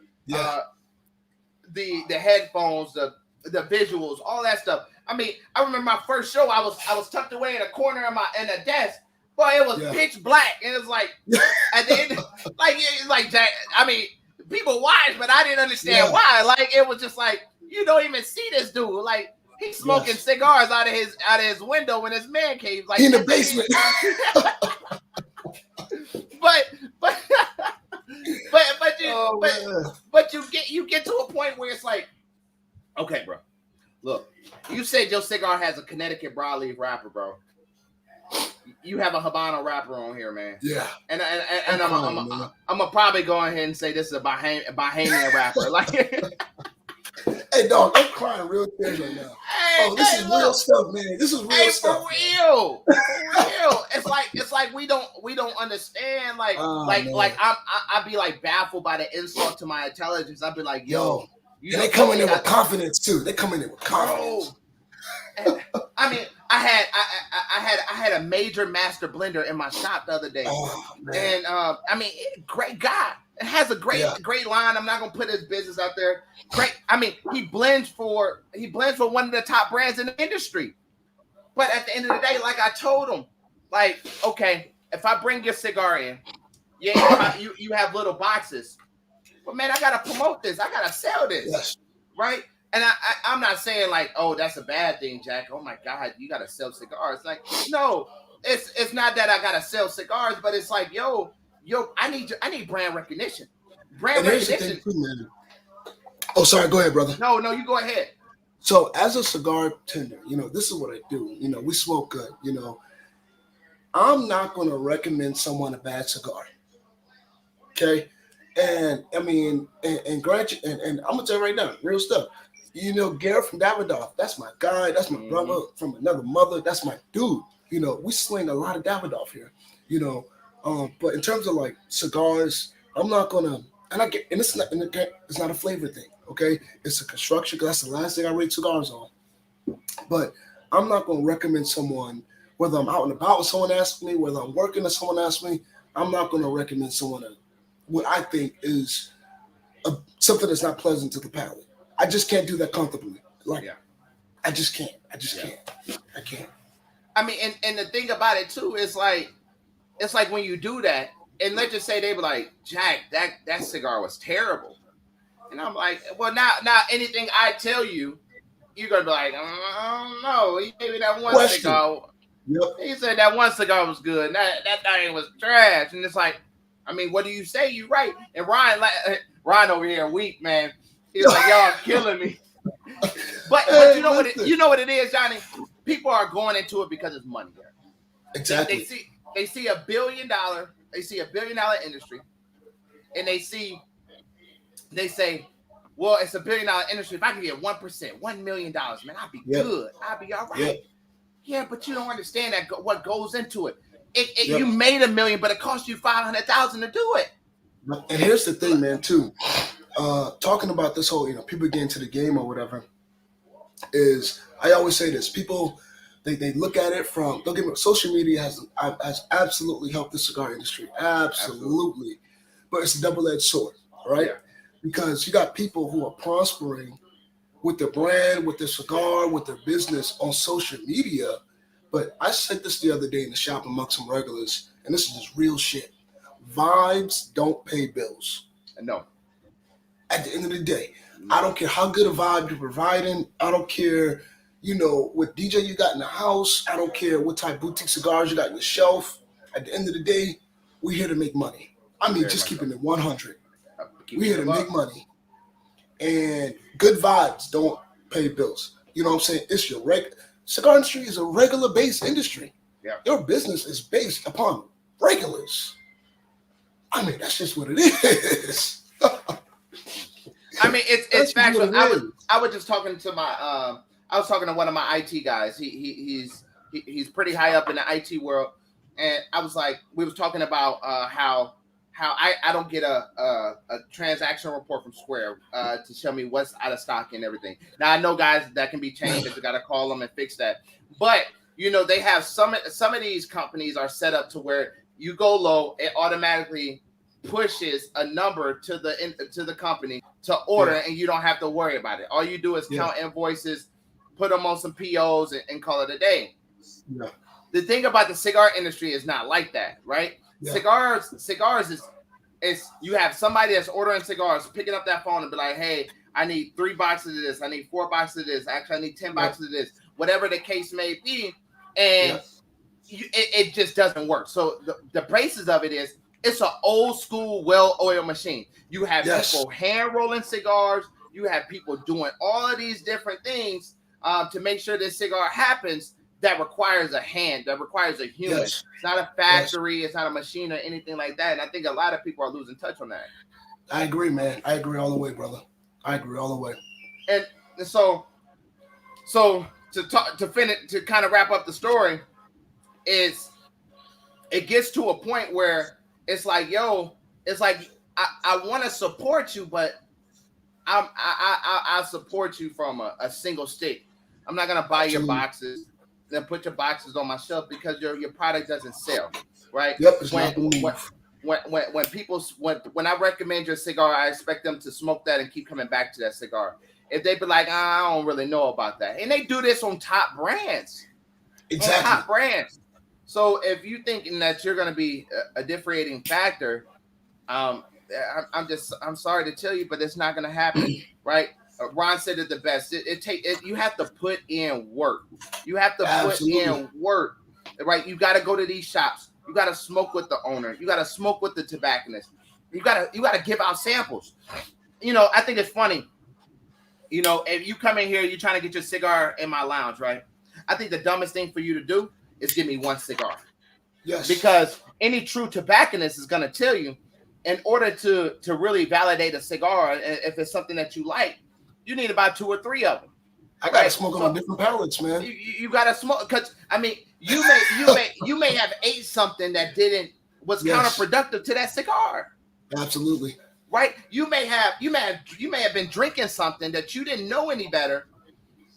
headphones, the visuals, all that stuff. I mean, I remember my first show. I was tucked away in a corner in a desk. Boy, it was pitch black, and it's like at the end, like Jack. I mean, people watched, but I didn't understand why. Like it was just like you don't even see this dude. Like he's smoking cigars out of his window in his man cave, like in the basement. but you get to a point where it's like, okay, bro, look, you said your cigar has a Connecticut broadleaf wrapper, bro. You have a Habano wrapper on here, man. Yeah. And I'm gonna probably go ahead and say this is a Bahamian wrapper. Like, hey, dog, I'm crying real tears right now. Hey, this is real stuff, man. This is real stuff. For real. It's like we don't understand. Like I be like baffled by the insult to my intelligence. I'd be like, yo. And they come in there with confidence too. They come in there with confidence. I mean, I had a major master blender in my shop the other day, and I mean, great guy. It has a great line. I'm not gonna put his business out there. Great. I mean, he blends for one of the top brands in the industry. But at the end of the day, like I told him, like, okay, if I bring your cigar in, you have little boxes. But man, I gotta promote this. I gotta sell this, right? And I'm not saying like, oh, that's a bad thing, Jack. Oh my God, you gotta sell cigars. Like, no, it's not that I gotta sell cigars, but it's like, yo, I need brand recognition. Brand recognition. Oh, sorry. Go ahead, brother. No, you go ahead. So, as a cigar tender, this is what I do. We smoke good. I'm not going to recommend someone a bad cigar. Okay. And I mean, and grant you, and I'm gonna tell you right now, real stuff. Garrett from Davidoff, that's my guy, that's my brother from another mother, that's my dude. We sling a lot of Davidoff here. But in terms of like cigars, I'm not gonna, and it's not a flavor thing, okay? It's a construction, because that's the last thing I rate cigars on. But I'm not gonna recommend someone, whether I'm out and about with someone asks me, whether I'm working and someone asks me, I'm not gonna recommend someone what I think is something that's not pleasant to the palate. I just can't do that comfortably. I just can't. I can't. I mean, and the thing about it too is like, it's like when you do that, and let's just say they were like, Jack, that cigar was terrible, and I'm like, well, now anything I tell you, you're gonna be like, no, he gave me that one cigar. Yep. He said that one cigar was good. That thing was trash, and it's like, I mean, what do you say? You right? And Ryan over here weak, man. He's like, y'all killing me. But you know what it is, Johnny. People are going into it because it's money there. Exactly. They see $1 billion. They see $1 billion industry, and they say, well, it's $1 billion industry. If I can get 1%, $1 million, man, I'll be good. I'll be all right. Yep. Yeah, but you don't understand that what goes into it. You made $1 million, but it cost you $500,000 to do it. And here's the thing, man, too. Talking about this whole, people get into the game or whatever, is I always say this. People, they look at it from, don't get me wrong, social media has absolutely helped the cigar industry. Absolutely. But it's a double-edged sword, right? Yeah. Because you got people who are prospering with their brand, with their cigar, with their business on social media. But I said this the other day in the shop amongst some regulars, and this is just real shit. Vibes don't pay bills. No. At the end of the day, I don't care how good a vibe you're providing. I don't care, what DJ you got in the house. I don't care what type of boutique cigars you got on the shelf. At the end of the day, we're here to make money. I mean, just keeping it 100. We're here to make money. And good vibes don't pay bills. You know what I'm saying? It's your cigar industry is a regular-based industry. Yeah. Your business is based upon regulars. I mean, that's just what it is. I mean, it's factual. I was just talking to I was talking to one of my IT guys. He's pretty high up in the IT world, and I was like, we was talking about how I don't get a transaction report from Square to show me what's out of stock and everything. Now I know, guys, that can be changed. That you got to call them and fix that. But they have some of these companies are set up to where you go low, it automatically pushes a number to the company to order, and you don't have to worry about it. All you do is count invoices, put them on some POs, and call it a day. Yeah. The thing about the cigar industry is not like that, right? Yeah. Cigars is you have somebody that's ordering cigars, picking up that phone and be like, hey, I need 3 boxes of this, I need 4 boxes of this, actually I need 10 boxes of this, whatever the case may be, and it just doesn't work. So the basis of it is it's an old school, well-oiled machine. You have people hand rolling cigars. You have people doing all of these different things to make sure this cigar happens. That requires a hand. That requires a human. Yes. It's not a factory. It's not a machine or anything like that. And I think a lot of people are losing touch on that. I agree, man. I agree all the way, brother. I agree all the way. And so to finish, to kind of wrap up the story, is it gets to a point where it's like, I want to support you, but I support you from a single stick. I'm not gonna buy your boxes, then put your boxes on my shelf because your product doesn't sell, right? Yep. When I recommend your cigar, I expect them to smoke that and keep coming back to that cigar. If they be like, I don't really know about that, and they do this on top brands, exactly, on top brands. So if you thinking that you're going to be a differentiating factor, I'm sorry to tell you, but it's not going to happen, right? Ron said it the best. You have to put in work. You have to put in work, right? You got to go to these shops. You got to smoke with the owner. You got to smoke with the tobacconist. You got to give out samples. I think it's funny. If you come in here, you're trying to get your cigar in my lounge, right? I think the dumbest thing for you to do is give me one cigar. Yes. Because any true tobacconist is going to tell you, in order to really validate a cigar, if it's something that you like, you need about 2 or 3 of them. I got to smoke on different pallets, man. You got to smoke, because I mean, you may have ate something that was counterproductive to that cigar. Absolutely. Right? You may have been drinking something that you didn't know any better,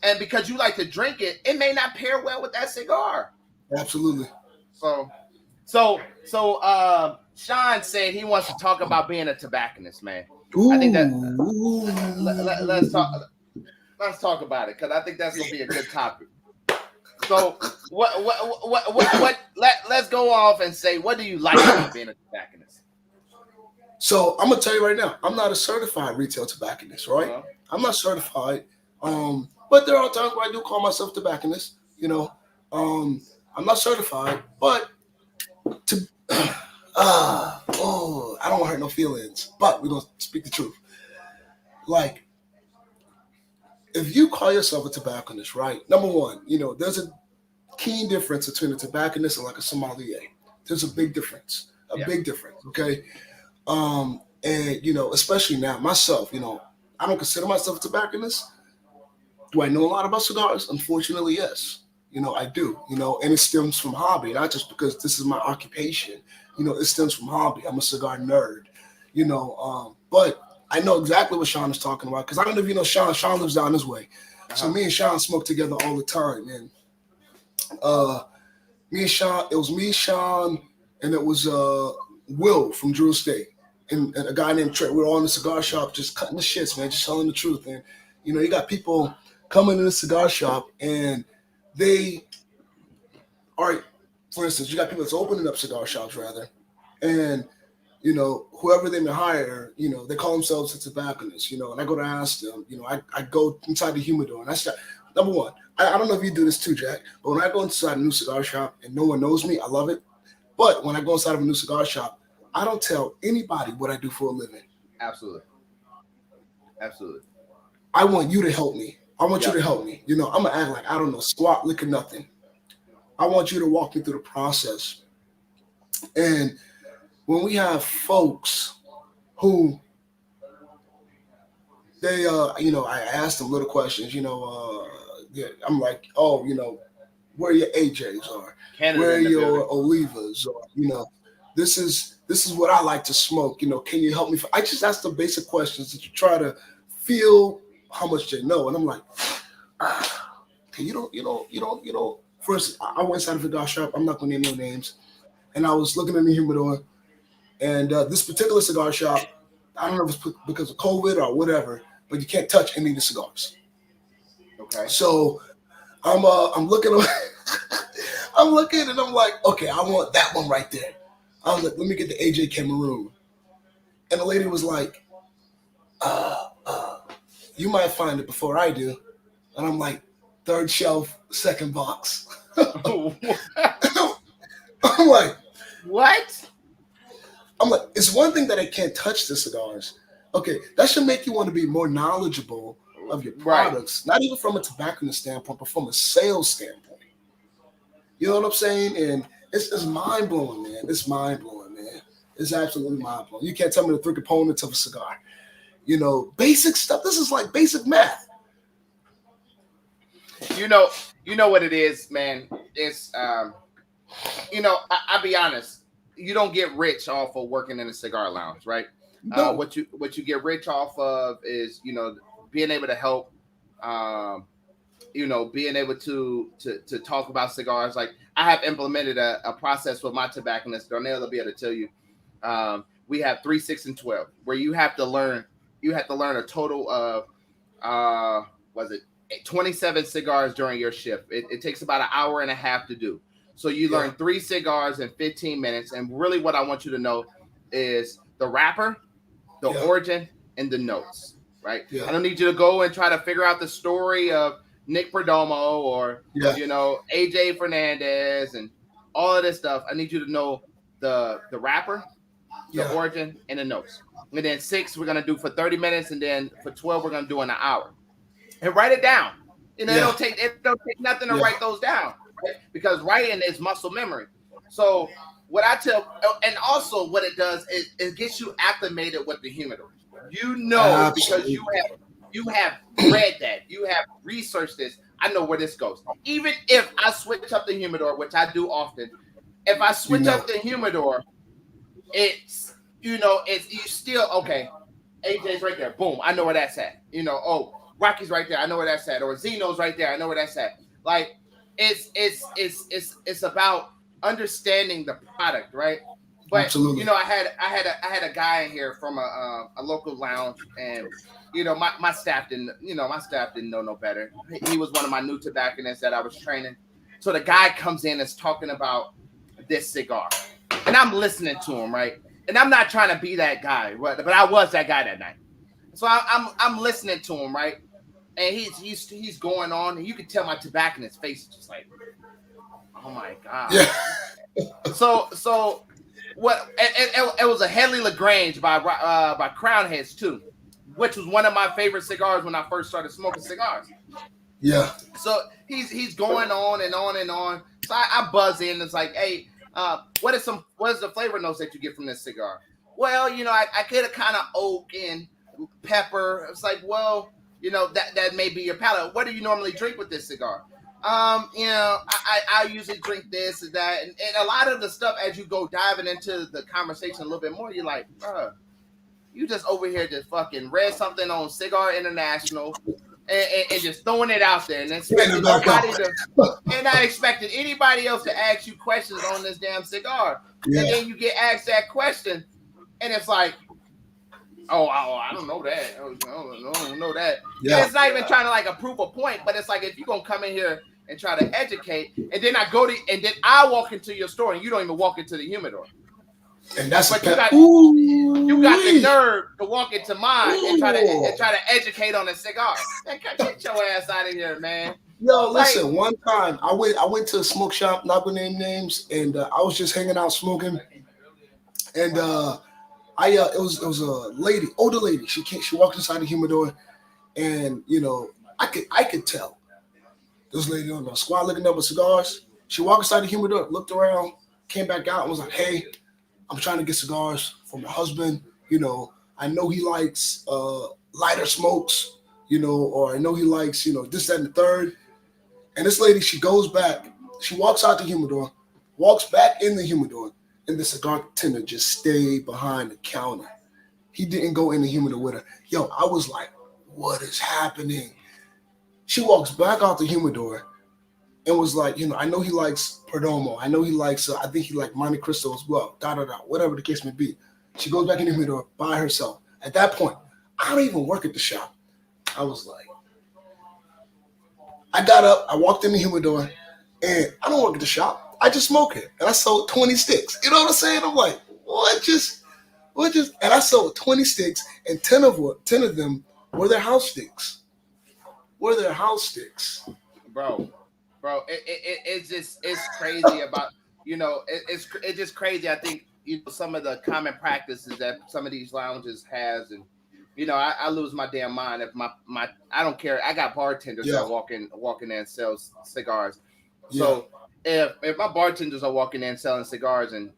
and because you like to drink it, it may not pair well with that cigar. Absolutely. So Sean said he wants to talk about being a tobacconist, man. Ooh. I think that let's talk about it because I think that's gonna be a good topic. So what let's go off and say what do you like about being a tobacconist? So I'm gonna tell you right now, I'm not a certified retail tobacconist, right? Uh-huh. I'm not certified. But there are times where I do call myself tobacconist. You know, I'm not certified, but to I don't want to hurt no feelings, but we're gonna speak the truth. Like, if you call yourself a tobacconist, right? Number one, there's a keen difference between a tobacconist and like a sommelier. There's a big difference, big difference. Okay, and especially now, myself, I don't consider myself a tobacconist. Do I know a lot about cigars? Unfortunately, yes. I do. And it stems from hobby, not just because this is my occupation. It stems from hobby. I'm a cigar nerd. But I know exactly what Sean is talking about because I don't know if you know Sean. Sean lives down this way, so me and Sean smoke together all the time. And me and Sean, it was me, Sean, and it was Will from Drew State, and a guy named Trey. We were all in the cigar shop just cutting the shits, man, just telling the truth. And you got people coming in the cigar shop and they are, for instance, you got people that's opening up cigar shops rather, and whoever they may hire, they call themselves a tobacconist, and I go to ask them, I go inside the humidor and I start, number one, I don't know if you do this too, Jack, but when I go inside a new cigar shop and no one knows me, I love it. But when I go inside of a new cigar shop, I don't tell anybody what I do for a living. Absolutely. I want you to help me. I want you to help me. I'm going to act like I don't know squat, lick, or nothing. I want you to walk me through the process. And when we have folks who they, I ask them little questions, I'm like, where your AJs are, where your Olivas are, this is what I like to smoke. Can you help me? I just ask the basic questions that you try to feel how much they know. And I'm like, okay, you don't. First, I went inside of a cigar shop. I'm not going to name no names. And I was looking in the humidor. And this particular cigar shop, I don't know if it's because of COVID or whatever, but you can't touch any of the cigars. Okay. So I'm looking, I'm looking, and I'm like, okay, I want that one right there. I was like, let me get the AJ Cameroon. And the lady was like, you might find it before I do. And I'm like, third shelf, second box. I'm like, what? I'm like, it's one thing that I can't touch the cigars. Okay, that should make you want to be more knowledgeable of your products, not even from a tobacconist standpoint, but from a sales standpoint. You know what I'm saying? And it's mind blowing, man. It's mind blowing, man. It's absolutely mind blowing. You can't tell me the three components of a cigar. Basic stuff. This is like basic math. You know what it is, man. It's I'll be honest. You don't get rich off of working in a cigar lounge, right? No. What you get rich off of is being able to help, being able to talk about cigars. Like I have implemented a process with my tobacconist. Darnell will be able to tell you. We have 3, 6, and 12, where you have to learn a total of 27 cigars during your shift. It takes about an hour and a half to do. So you learn 3 cigars in 15 minutes. And really what I want you to know is the wrapper, the origin, and the notes, right? Yeah. I don't need you to go and try to figure out the story of Nick Perdomo or, AJ Fernandez and all of this stuff. I need you to know the wrapper, the origin, and the notes. And then 6, we're going to do for 30 minutes. And then for 12, we're going to do in an hour. And write it down. It don't take nothing to write those down. Right? Because writing is muscle memory. So what I tell, and also what it does is it gets you acclimated with the humidor. Because you have read that, you have researched this. I know where this goes. Even if I switch up the humidor, which I do often, if I switch up the humidor, it's you still okay. AJ's right there. Boom, I know where that's at. Rocky's right there. I know where that's at. Or Zeno's right there. I know where that's at. Like. It's about understanding the product, right? But absolutely. I had a guy in here from a local lounge, and my staff didn't know no better. He was one of my new tobacconists that I was training. So the guy comes in and is talking about this cigar, and I'm listening to him, right? And I'm not trying to be that guy, but I was that guy that night. So I'm listening to him, right? And he's going on, and you can tell my tobacconist face is just like, oh my god. Yeah. So what? It was a Headley LaGrange by Crown Heads too, which was one of my favorite cigars when I first started smoking cigars. Yeah. So he's going on and on and on. So I buzz in. It's like, hey, what is the flavor notes that you get from this cigar? Well, I get a kind of oak and pepper. It's like, well, that may be your palate. What do you normally drink with this cigar? I usually drink this and that, and a lot of the stuff as you go diving into the conversation a little bit more, you're like, bruh, you just over here just fucking read something on Cigar International and just throwing it out there and expecting not expecting anybody else to ask you questions on this damn cigar. Yeah. And then you get asked that question, and it's like, oh, I don't know that. I don't know that. Yeah. And it's not even trying to like prove a point, but it's like if you're gonna come in here and try to educate, and then I walk into your store and you don't even walk into the humidor. And that's but you got the nerve to walk into mine and try to educate on a cigar. Get your ass out of here, man. Yo, listen. One time I went to a smoke shop, not gonna name names, and I was just hanging out smoking, and it was a lady, older lady. She walked inside the humidor, and I could tell this lady on the squad looking up at cigars. She walked inside the humidor, looked around, came back out, and was like, "Hey, I'm trying to get cigars for my husband. I know he likes lighter smokes, or I know he likes, this, that, and the third." And this lady, she goes back, she walks out the humidor, walks back in the humidor, and the cigar tender just stayed behind the counter. He didn't go in the humidor with her. Yo, I was like, what is happening? She walks back out the humidor and was like, I know he likes Perdomo. I know he likes, I think he likes Monte Cristo as well, whatever the case may be. She goes back in the humidor by herself. At that point, I don't even work at the shop. I was like, I got up, I walked in the humidor, and I don't work at the shop. I just smoke it. And I sold 20 sticks. You know what I'm saying? I'm like, what just, and I sold 20 sticks, and 10 of them were their house sticks. Bro, it's crazy about, it's just crazy. I think, some of the common practices that some of these lounges has, and, I lose my damn mind if my I don't care. I got bartenders that walk in there and sell cigars. So if my bartenders are walking in selling cigars and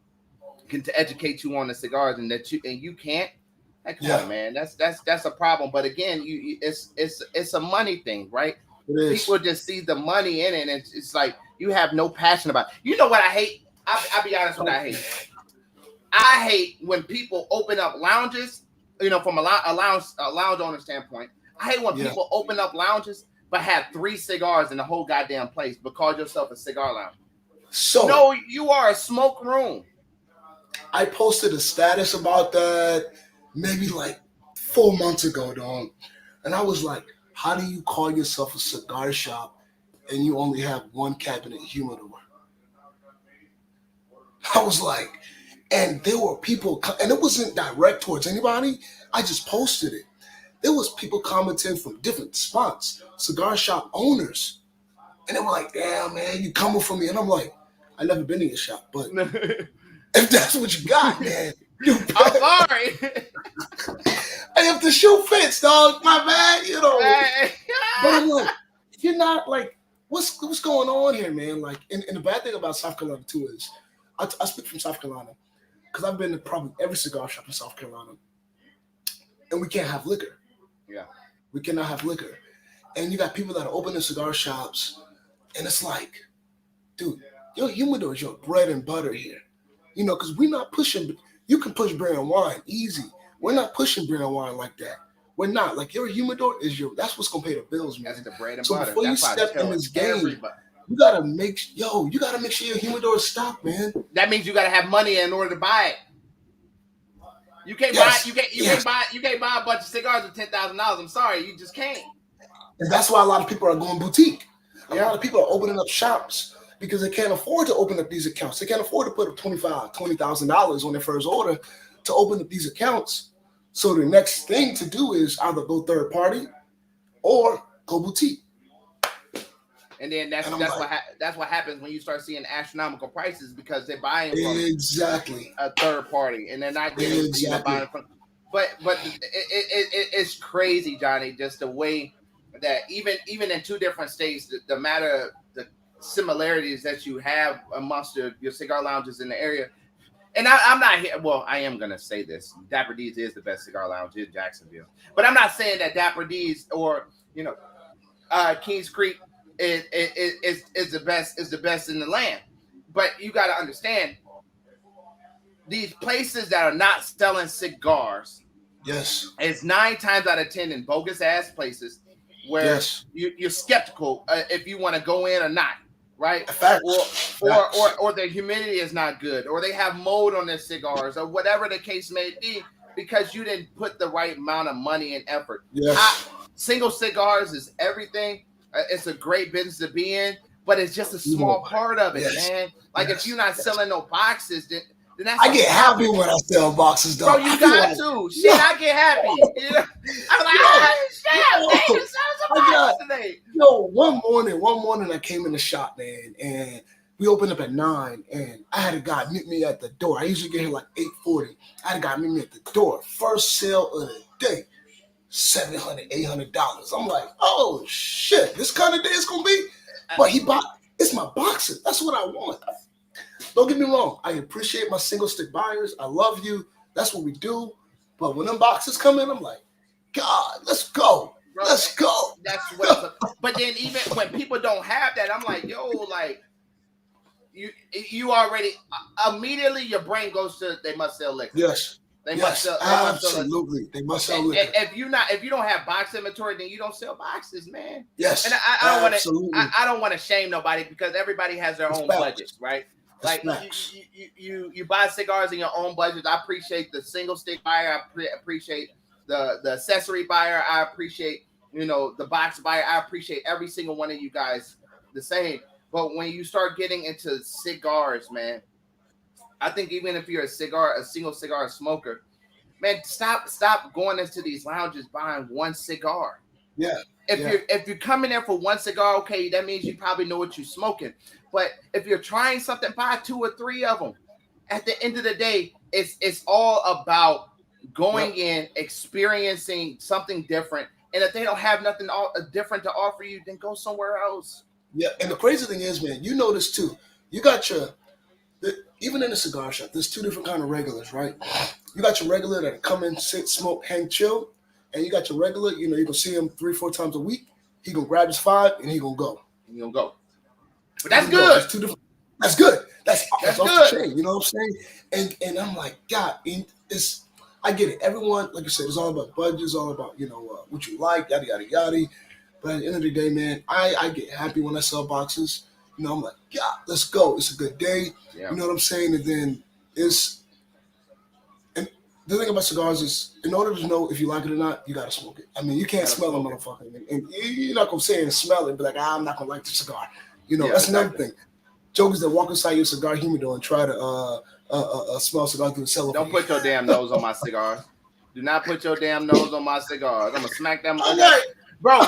can to educate you on the cigars and you can't, come on, man, that's a problem. But again, it's a money thing, right? People just see the money in it, and it's like you have no passion about it. You know what I hate? I'll be honest with what I hate. I hate when people open up lounges, from a lounge owner standpoint. I hate when people open up lounges but have 3 cigars in the whole goddamn place but call yourself a cigar lounge. So no, you are a smoke room. I posted a status about that maybe like 4 months ago, dog. And I was like, how do you call yourself a cigar shop and you only have 1 cabinet humidor? I was like, and there were people, and it wasn't direct towards anybody. I just posted it. There was people commenting from different spots, cigar shop owners. And they were like, damn, man, you coming for me. And I'm like, I've never been in your shop, but if that's what you got, man, I'm sorry. Hey, if the shoe fits, dog, my bad, But I'm like, you're not like, what's going on here, man? Like, and the bad thing about South Carolina too is, I speak from South Carolina because I've been to probably every cigar shop in South Carolina, and we can't have liquor. Yeah, we cannot have liquor, and you got people that are opening cigar shops, and it's like, dude, your humidor is your bread and butter here, because we're not pushing. You can push beer and wine easy. We're not pushing beer and wine like that. We're not. Like, your humidor is that's what's gonna pay the bills, man. That's the bread and so butter. Before you step in this game, you gotta make sure your humidor is stocked, man. That means you gotta have money in order to buy it. You can't Yes. buy. You can't buy a bunch of cigars with $10,000. I'm sorry, you just can't. And that's why a lot of people are going boutique. A Yeah. lot of people are opening up shops because they can't afford to open up these accounts. They can't afford to put up $20,000 on their first order to open up these accounts. So the next thing to do is either go third party or go boutique. And then that's what happens when you start seeing astronomical prices because they're buying from Exactly a third party and they're not getting buying from. But it's crazy, Johnny, just the way that even in two different states, the matter the similarities that you have amongst your cigar lounges in the area. And I'm not here. Well, I am gonna say this: Dapper D's is the best cigar lounge in Jacksonville. But I'm not saying that Dapper D's or Kings Creek is the best in the land. But you got to understand these places that are not selling cigars. Yes. It's 9 times out of 10 in bogus ass places where you're skeptical if you want to go in or not. Right, or the humidity is not good, or they have mold on their cigars, or whatever the case may be, because you didn't put the right amount of money and effort. Yes. Single cigars is everything. It's a great business to be in, but it's just a small part of it, man. Like if you're not selling no boxes, then that's I get happy when I sell boxes, though. Bro, you got to. Shit, I get happy. I'm like, today. One morning I came in the shop, man, and we opened up at 9, and I had a guy meet me at the door. I usually get here like 8:40. I had a guy meet me at the door. First sale of the day, $700, $800. I'm like, oh shit, this kind of day it's gonna be. But it's my boxes. That's what I want. Don't get me wrong. I appreciate my single stick buyers. I love you. That's what we do. But when them boxes come in, I'm like, God, let's go. Bro, let's go. That's what. But then even when people don't have that, I'm like, yo, like you already immediately your brain goes to they must sell liquor. Yes. They must sell. Absolutely. They must sell liquor. If you don't have box inventory, then you don't sell boxes, man. Yes. And I don't want to shame nobody because everybody has their own budgets, right? Like you buy cigars in your own budget. I appreciate the single stick buyer. I appreciate the accessory buyer. I appreciate the box buyer. I appreciate every single one of you guys the same. But when you start getting into cigars, man, I think even if you're a single cigar smoker, man, stop going into these lounges buying one cigar. Yeah. If you're coming there for one cigar, okay, that means you probably know what you're smoking. But if you're trying something, buy 2 or 3 of them. At the end of the day, it's all about going in, experiencing something different. And if they don't have nothing different to offer you, then go somewhere else. Yeah, and the crazy thing is, man, you know this too. You got even in a cigar shop, there's 2 different kind of regulars, right? You got your regular that come in, sit, smoke, hang, chill. And you got your regular, you can see him 3-4 times a week. He gonna grab his 5 and he gonna go. But that's good. That's 2 different. That's good. That's off good. the chain. You know what I'm saying? And I'm like, God, I get it. Everyone, like you said, it's all about budget. It's all about what you like, yada yada yada. But at the end of the day, man, I get happy when I sell boxes. I'm like, yeah, let's go. It's a good day. Yeah. You know what I'm saying? And then the thing about cigars is, in order to know if you like it or not, you gotta smoke it. I mean, you can't smell a motherfucker, and you're not gonna say and smell it, and be like, I'm not gonna like the cigar. That's another thing. Jokers that walk inside your cigar humidor and try to smell cigars through the cellophane. Don't put your damn nose on my cigars. Do not put your damn nose on my cigars. I'm gonna smack them. Bro,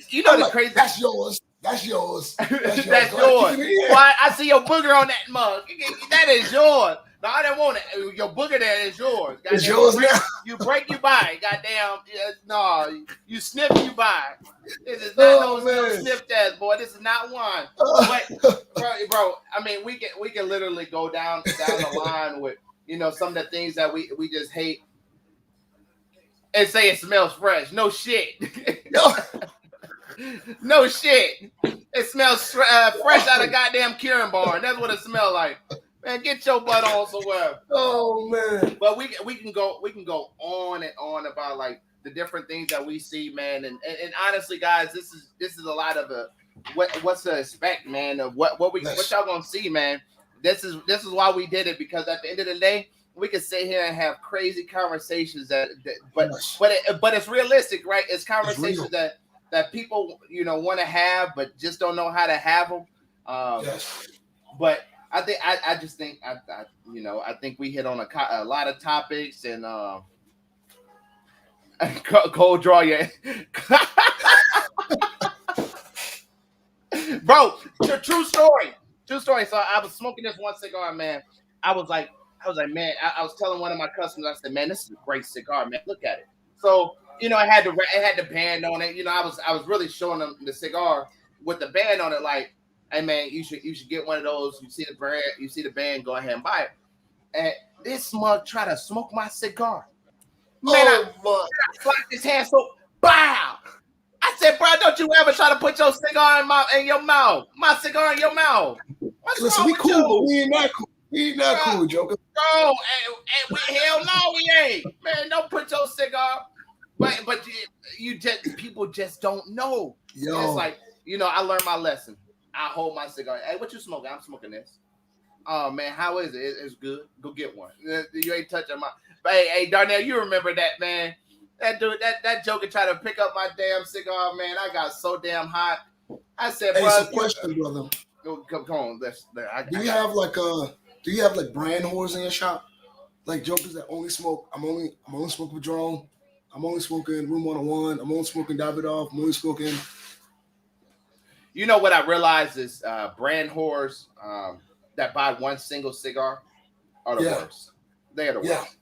you know the crazy. That's yours. That's yours. That's yours. Why? I see your booger on that mug. That is yours. No, I didn't want it. Your booger there is yours. Goddamn, it's yours now. You break, you buy. Goddamn. No, you sniff, you buy. This is not no sniff test, boy. This is not one. But, bro, I mean, we can literally go down the line with some of the things that we just hate and say it smells fresh. No shit. No shit. It smells fresh out of goddamn curing barn. That's what it smells like. Man, get your butt on somewhere. Oh man. But we can go on and on about like the different things that we see, man. And honestly, guys, this is a lot of what's to expect, man, of what y'all gonna see, man. This is why we did it, because at the end of the day, we can sit here and have crazy conversations but Yes. but it's realistic, right? It's real. conversations that people want to have, but just don't know how to have them. Yes. But I think I just think I think we hit on a lot of topics and cold draw your bro. True story. So I was smoking this one cigar, man. I was like, man. I was telling one of my customers, I said, man, this is a great cigar, man. Look at it. So it had the band on it. I was really showing them the cigar with the band on it. Like, hey man, you should get one of those. You see the band, go ahead and buy it. And this mug tried to smoke my cigar. Man, I slapped his hand so bow. I said, bro, don't you ever try to put your cigar in your mouth. My cigar in your mouth. Listen, we cool, but we ain't that cool. We ain't that cool, Joker. Bro, hell no, we ain't. Man, don't put your cigar. But people just don't know. Yo. It's like, I learned my lesson. I hold my cigar. Hey, what you smoking? I'm smoking this. Oh man, how is it? It's good. Go get one. You ain't touching my. But hey, Darnell, you remember that, man? That dude, that joker tried to pick up my damn cigar, man. I got so damn hot. I said, hey, bro, it's a question, brother. Come on, do you have like brand whores in your shop? Like jokers that only smoke. I'm only smoking Padron. I'm only smoking Room 101. I'm only smoking Davidoff. I'm only smoking. You know what I realized is brand whores that buy one single cigar are the worst. They are the worst,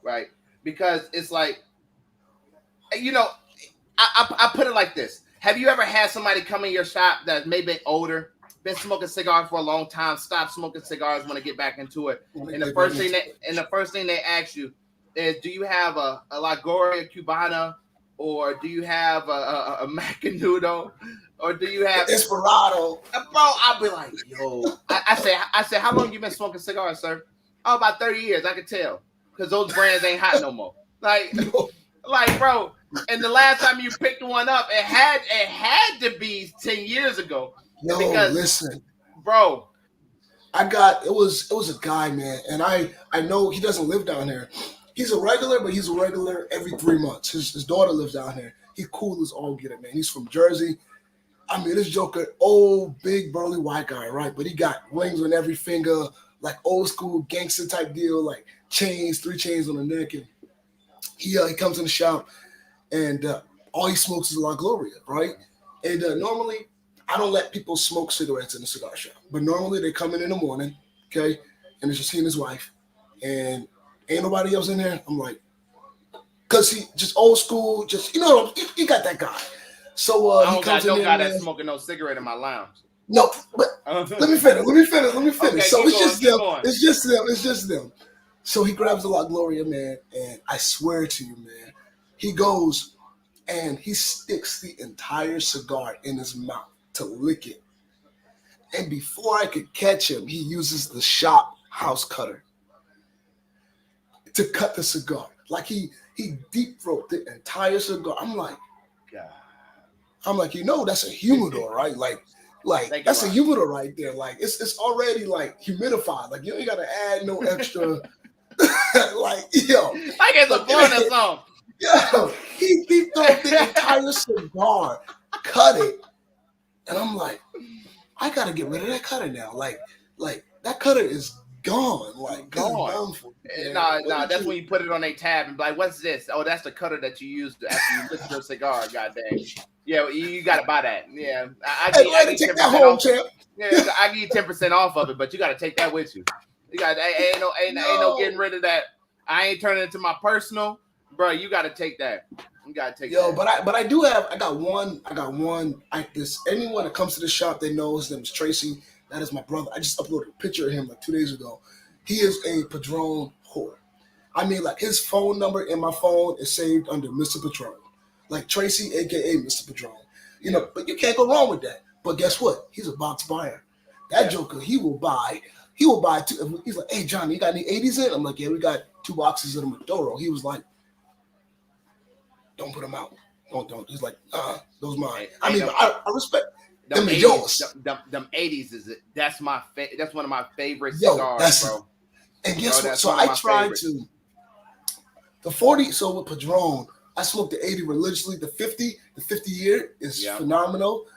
right? Because it's like, I put it like this. Have you ever had somebody come in your shop that's maybe older, been smoking cigars for a long time, stop smoking cigars, want to get back into it, and the first thing they ask you is, do you have a La Gloria Cubana, or do you have a Macanudo, or do you have Desperado? Bro, I'll be like, yo. I say, how long you been smoking cigars, sir? Oh, about 30 years. I can tell, because those brands ain't hot no more. Like, bro. And the last time you picked one up, it had to be 10 years ago. Yo, listen, bro. It was a guy, man, and I know he doesn't live down here. He's a regular, but he's a regular every 3 months. His daughter lives down here. He cool as all get it, man. He's from Jersey. I mean, this joker, old, big, burly white guy, right? But he got rings on every finger, like old school gangster type deal, like chains, 3 chains on the neck. And he comes in the shop, and all he smokes is La Gloria, right? And normally, I don't let people smoke cigarettes in the cigar shop. But normally, they come in the morning, okay? And it's just he and his wife. And ain't nobody else in there. I'm like, because he just old school, just, you got that guy. So I don't got no guy that's smoking no cigarette in my lounge. No, but let me finish. Okay, so it's going. just them. So he grabs the La Gloria, man, and I swear to you, man, he goes and he sticks the entire cigar in his mouth to lick it. And before I could catch him, he uses the shop house cutter to cut the cigar. Like he deep throat the entire cigar. I'm like, God. That's a humidor, right? Like that's a humidor right there. Like it's already like humidified. Like you ain't gotta add no extra. Like it's a bonus song. Yo, he deep throat the entire cigar, cut it, and I'm like, I gotta get rid of that cutter now. Like that cutter is gone. Like gone. Nah. That's when you put it on a tab and be like, what's this? Oh, that's the cutter that you used after you lit your cigar. God dang. Yeah, you gotta buy that. Yeah, I take that home, champ. Yeah, I give you 10% off of it, but you gotta take that with you. You got ain't no getting rid of that. I ain't turning it into my personal, bro. You gotta take that. You gotta take. Yo, that. but I got one. Anyone that comes to the shop, they know his name is Tracy. That is my brother. I just uploaded a picture of him like 2 days ago. He is a Padron whore. I mean, like his phone number in my phone is saved under Mr. Patron. Like Tracy, aka Mr. Padron. But you can't go wrong with that. But guess what? He's a box buyer. That joker, he will buy 2. He's like, hey Johnny, you got any 80s in? I'm like, yeah, we got 2 boxes of the Maduro. He was like, don't put them out. Don't. He's like, those mine. I respect them. Yours. Them 80s that's one of my favorite cigars, bro. And guess Bro, what? that's So one of I my tried favorites. to the 40. So with Padron, I smoked the 80 religiously. The 50 year is Yeah. phenomenal.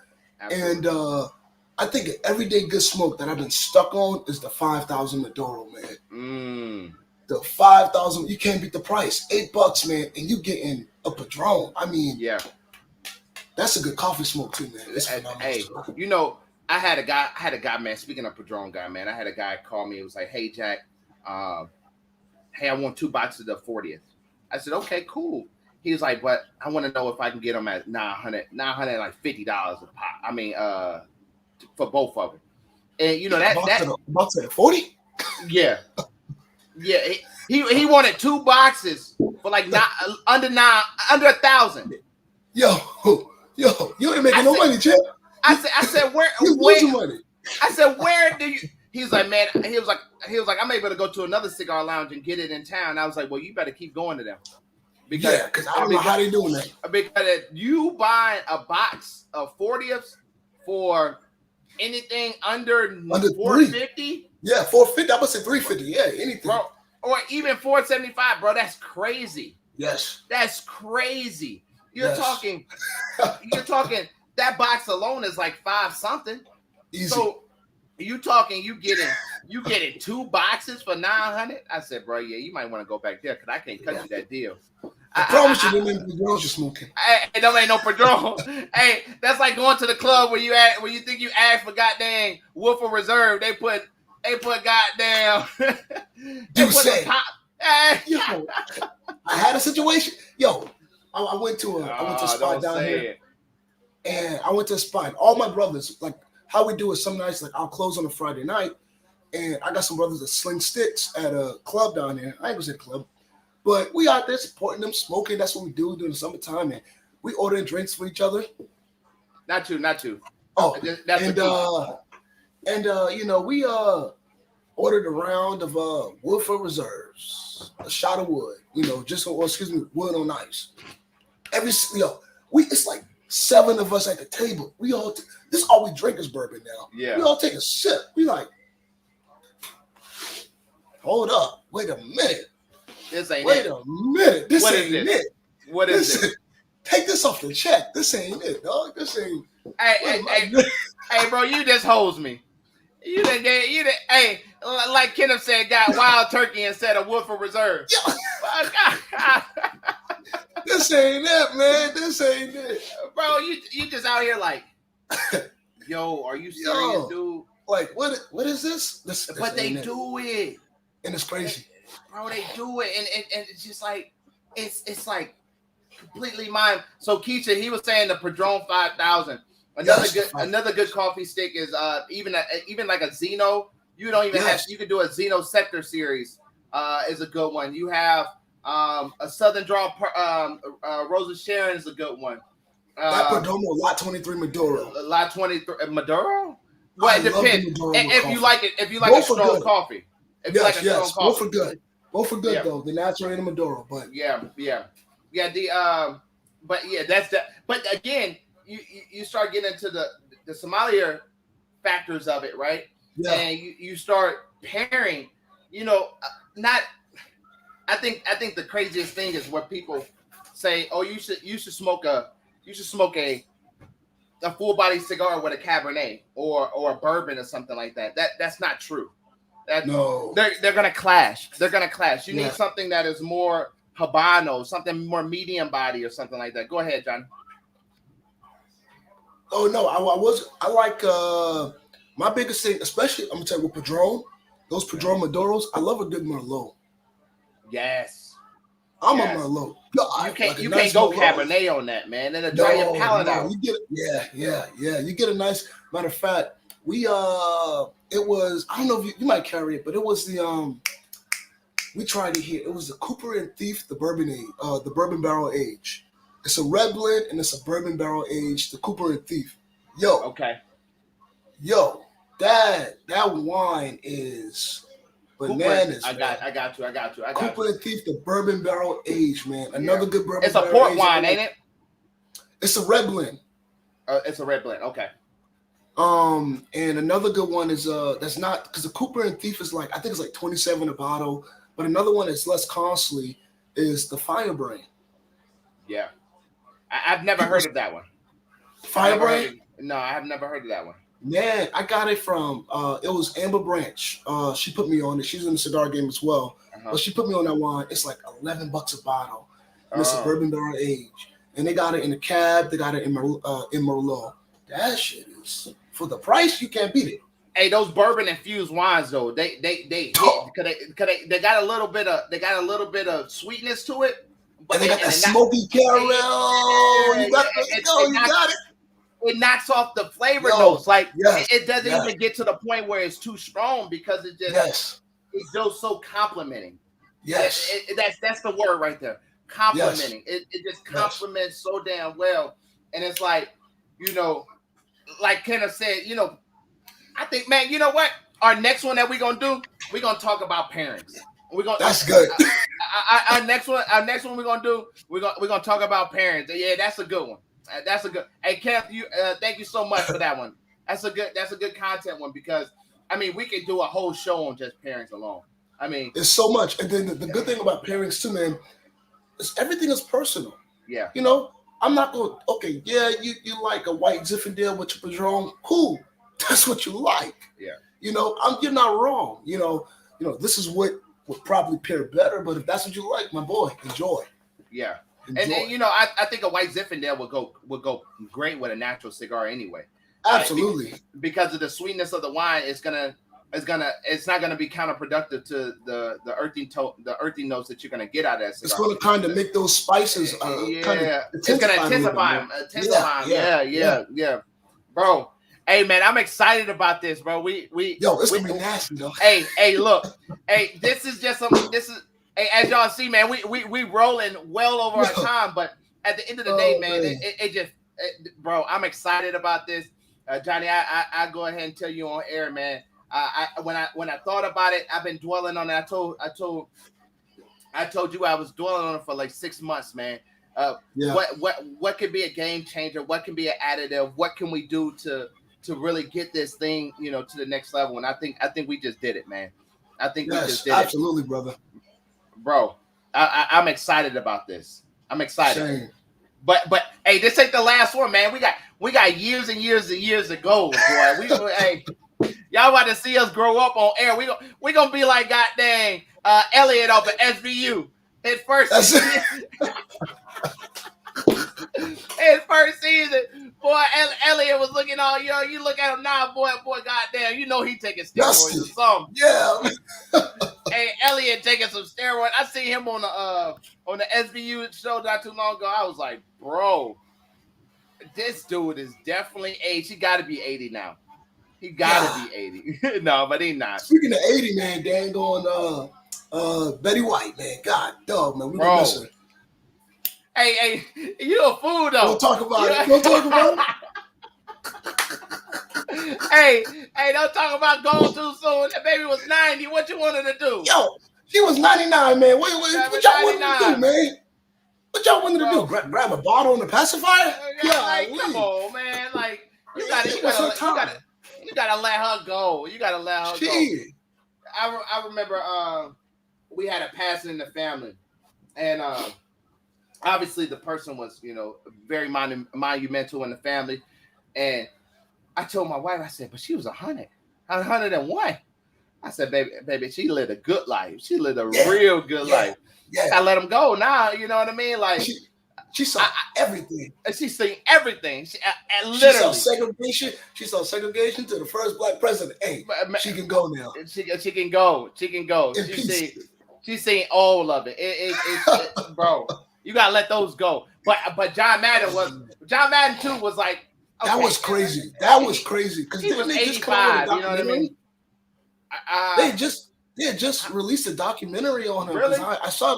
Absolutely. And I think an everyday good smoke that I've been stuck on is the 5,000 Maduro, man. The 5,000, you can't beat the price. $8, man, and you getting a Padron. I mean, Yeah. that's a good coffee smoke too, man. It's phenomenal. Hey, stuff. you know, I had a guy, man. Speaking of Padron guy, man, I had a guy call me. It was like, "Hey, Jack, hey, I want 2 boxes of the 40th." I said, "Okay, cool." He was like, "But I want to know if I can get them at $950 a pop. I mean, for both of them." And you know about to 40. Yeah. He wanted 2 boxes for like under 1,000. Yo, you ain't making no money, champ. I said, where you losing money. I said, where do you? He's like, man. He was like, I'm able to go to another cigar lounge and get it in town. I was like, well, you better keep going to them. Because I don't know how they doing that. Because you buying a box of 40ths for anything under 450. Yeah, 450. I would say 350. Yeah, anything. Bro, or even 475, bro. That's crazy. Yes. That's crazy. You're talking that box alone is like 5 something. Easy. So you getting 2 boxes for 900? I said, bro, yeah, you might want to go back there because I can't cut you that deal. I promise you, them ain't girls you're smoking. Hey, them ain't no Padron. Hey, that's like going to the club where you think you asked for goddamn Woodford Reserve. They put goddamn. You say, yo, I had a situation. Yo, I went to a spot down here, and I went to a spot. All my brothers, like how we do it some nights, like I'll close on a Friday night, and I got some brothers that sling sticks at a club down there. I ain't gonna say club, but we out there supporting them, smoking. That's what we do during the summertime, and we ordering drinks for each other. Not two. Oh, that's you know, we ordered a round of Woodford Reserves, a shot of wood, you know, wood on ice. It's like 7 of us at the table. We all this is all we drink is bourbon now. Yeah. We all take a sip. We like, hold up, wait a minute. This ain't wait it. a minute. This What ain't is this? it. What is it? Take this off the check. This ain't it, dog. This ain't. Hey, bro, you just hosed me. Hey, like Kenneth said, got wild turkey instead of Woodford Reserve. This ain't it, man. This ain't it. Bro, you just out here like, yo, are you serious, dude? Like, what is this? But they do it. And it's crazy. Bro, they do it. And it's just like, it's like completely mind. So Keisha, he was saying the Padron 5,000. Another good coffee stick is even like a Zeno. You don't even have. You could do a Zeno Sector series. Is a good one. You have a Southern Draw. Rosa Sharon is a good one. That Perdomo Lot 23 Maduro. Lot 23 Maduro. Well, it depends. If you like it, if you like both a strong coffee. If you like a strong coffee. Both are good. Both are good though. The natural and the Maduro, but yeah. But yeah, that's that. But again, you start getting into the sommelier factors of it, right? Yeah. And you start pairing. You know, I think the craziest thing is where people say, "Oh, you should smoke a full body cigar with a Cabernet or a bourbon or something like that." That's not true. No, they're gonna clash. You need something that is more Habano, something more medium body or something like that. Go ahead, John. Oh no, I like my biggest thing, especially I'm gonna tell you with Padron, those Padron Maduros. I love a good Merlot. Yes, I'm a Merlot. You can't go Cabernet on that, man. It'll dry your palate out. You get it. Yeah. You get a nice. Matter of fact, it was, I don't know if you might carry it, but it was we tried it here. It was the Cooper and Thief, the bourbon barrel age. It's a red blend and it's a bourbon barrel age, the Cooper and Thief. That wine is bananas. I got you. Cooper and Thief, the bourbon barrel age, man. Another good bourbon. It's a port wine, ain't it? It's a red blend. It's a red blend. Okay. And another good one is that's not because the Cooper and Thief is like I think it's like 27 a bottle, but another one that's less costly is the Firebrain. Yeah, I've never heard of that one. Firebrain? No, I have never heard of that one. Man, I got it from it was Amber Branch. She put me on it. She's in the cigar game as well. But she put me on that wine. It's like $11 a bottle. And it's a bourbon barrel age. And they got it in the cab. They got it in Merlot. That shit is for the price. You can't beat it. Hey, those bourbon infused wines though, they got a little bit of sweetness to it. But they got that smoky caramel. You got it. It knocks off the flavor notes. Like it doesn't even get to the point where it's too strong because it just it goes so complimenting. Yes, that's the word right there. Complimenting. Yes. It just compliments so damn well, and it's like like Kenneth said, I think, man, you know what? Our next one that we're gonna do, we're gonna talk about parents. That's good. Our next one we're gonna do, we're gonna talk about parents. Yeah, that's a good one. That's a good. Hey, Kev, thank you so much for that one. That's a good content one because I mean we could do a whole show on just parents alone. I mean, it's so much, and then the good thing about pairings too, man, is everything is personal. Yeah, I'm not going. Okay, yeah, you like a white Zinfandel with your Padron, cool. That's what you like. Yeah, you're not wrong. This is what would probably pair better, but if that's what you like, my boy, enjoy. Yeah. And I think a white Zinfandel would go great with a natural cigar anyway. Absolutely, because of the sweetness of the wine, it's not gonna be counterproductive to the earthy notes that you're gonna get out of that cigar. It's gonna kind of make those spices. It's gonna intensify them. Yeah, bro. Hey man, I'm excited about this, bro. It's gonna be nasty though. Hey, look, this is just something. Hey, as y'all see, man, we rolling well over our time, but at the end of the day, man, bro, I'm excited about this, Johnny. I go ahead and tell you on air, man. When I thought about it, I've been dwelling on it. I told you I was dwelling on it for like 6 months, man. What could be a game changer? What can be an additive? What can we do to really get this thing, to the next level? And I think we just did it, man. I think we just did it. Absolutely, brother. Bro, I'm excited about this. I'm excited. Same. But hey, this ain't the last one, man. We got years and years and years to go, boy. Hey, y'all about to see us grow up on air. We gonna be like goddamn Elliot off of SVU. His first season, boy. Elliot was looking all you look at him now, boy. Goddamn, he taking steroids or something. Yeah. Hey, Elliot taking some steroids. I seen him on the SVU show not too long ago. I was like, bro, this dude is definitely aged. He got to be 80 now. He got to be 80. No, but he's not. Speaking of 80, man, dang on Betty White, man. God, dog, man, we don't miss her. Hey, you a fool though. Don't talk about it. Don't talk about it. Hey, don't talk about going too soon. That baby was 90. What you wanted to do? Yo, she was 99, man. What y'all wanted to do, man? What y'all wanted to do? Grab a bottle and a pacifier? Come on, man. Like you gotta let her go. You gotta let her go. I remember we had a passing in the family, and obviously the person was very monumental in the family, and I told my wife, I said, but she was 101. I said, baby, she lived a good life. She lived a real good life. Yeah, I let him go now. You know what I mean? Like she saw everything. She seen everything. She literally She saw segregation to the first black president. Hey, she can go now. She can go. She seen all of it. Bro, you gotta let those go. But John Madden too was like. Okay. That was crazy. That was crazy because he was 85. You know what I mean? They just released a documentary on him. Really? I saw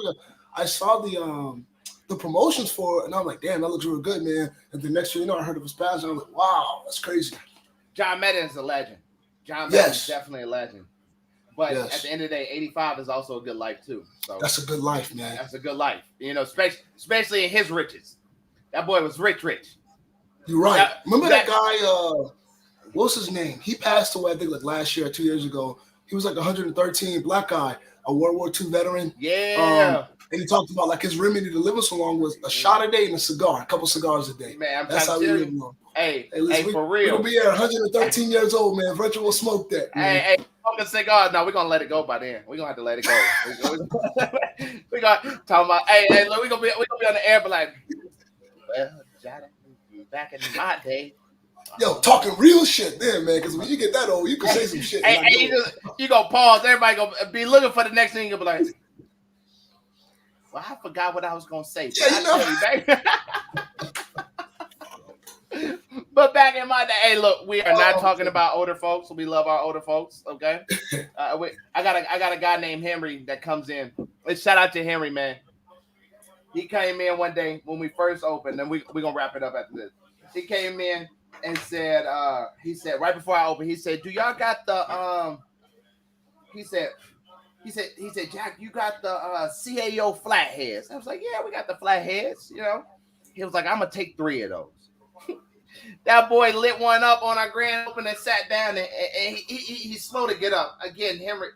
the promotions for it, and I'm like, damn, that looks real good, man. And the next year, I heard of his passing. I'm like, wow, that's crazy. John Madden is a legend. John Madden is definitely a legend. But at the end of the day, 85 is also a good life too. So that's a good life, man. That's a good life. Especially in his riches. That boy was rich. You're right. Remember that guy? what's his name? He passed away, I think, like last year or 2 years ago. He was like 113, black guy, a World War II veteran. Yeah. And he talked about like his remedy to living so long was a shot a day and a cigar, a couple cigars a day. Man, that's how we live long. Hey, for real. We'll be at 113 years old, man. Virtual smoke that. Man. Hey, smoking cigars. No, we're gonna let it go by then. We're gonna have to let it go. we got talking about. Hey, look, we're gonna be on the air, but like, well, Johnny, back in my day. Yo, talking real shit there, man. Because when you get that old, you can say some shit. Hey, you gonna pause. Everybody gonna be looking for the next thing. You'll be like, well, I forgot what I was gonna say. Yeah, But back in my day, hey, look, we are not talking about older folks. We love our older folks, okay? I got a guy named Henry that comes in. Let's shout out to Henry, man. He came in one day when we first opened, and we're gonna wrap it up after this. He came in and said, he said right before I opened, he said, "Do y'all got the He said, Jack, you got the CAO flatheads?" I was like, "Yeah, we got the flatheads." You know, he was like, "I'm gonna take 3 of those." That boy lit one up on our grand opening and sat down, and he's slow to get up. Again, Henry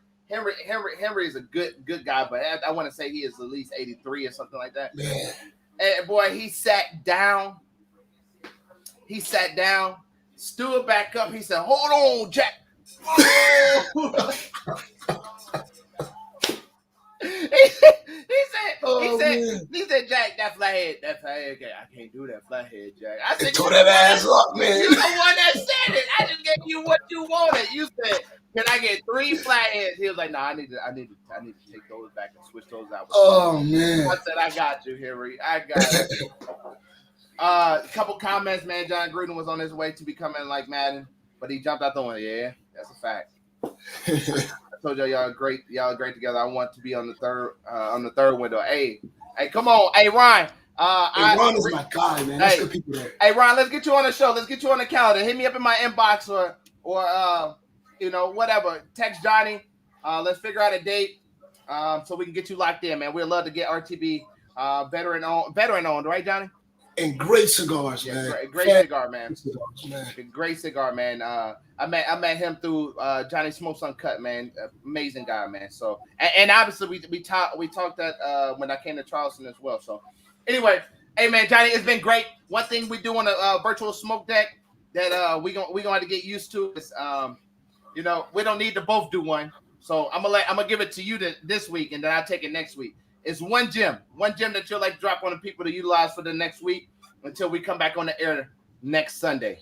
is a good guy, but I want to say he is at least 83 or something like that. Man. And boy, he sat down, stood back up. He said, "Hold on, Jack." He said, "Jack, that flathead, I can't do that flathead, Jack." I said, "Tore that ass up, man." You the one that said it. I just gave you what you wanted. You said, "Can I get 3 flatheads?" He was like, "No, I need to take those back and switch those out." Man. I said, "I got you, Henry. I got you." A couple comments, man. John Gruden was on his way to becoming like Madden, but he jumped out the window. Yeah, that's a fact. I told y'all great. Y'all great together. I want to be on the third window. Hey, come on. Hey, Ryan. Ron is my guy, man. That's good people there. Hey, Ron, let's get you on the show. Let's get you on the calendar. Hit me up in my inbox or whatever. Text Johnny. Let's figure out a date so we can get you locked in, man. We'd love to get RTB veteran owned, right, Johnny? And great cigars, man. Great cigar, man. Great cigar, man. I met him through Johnny Smokes Uncut, man. Amazing guy, man. So and obviously we talked that when I came to Charleston as well. So anyway, hey man, Johnny, it's been great. One thing we do on a virtual smoke deck that we gonna have to get used to is we don't need to both do one. So I'm gonna give it to you this week, and then I'll take it next week. It's one gem that you'll like drop on the people to utilize for the next week until we come back on the air next Sunday.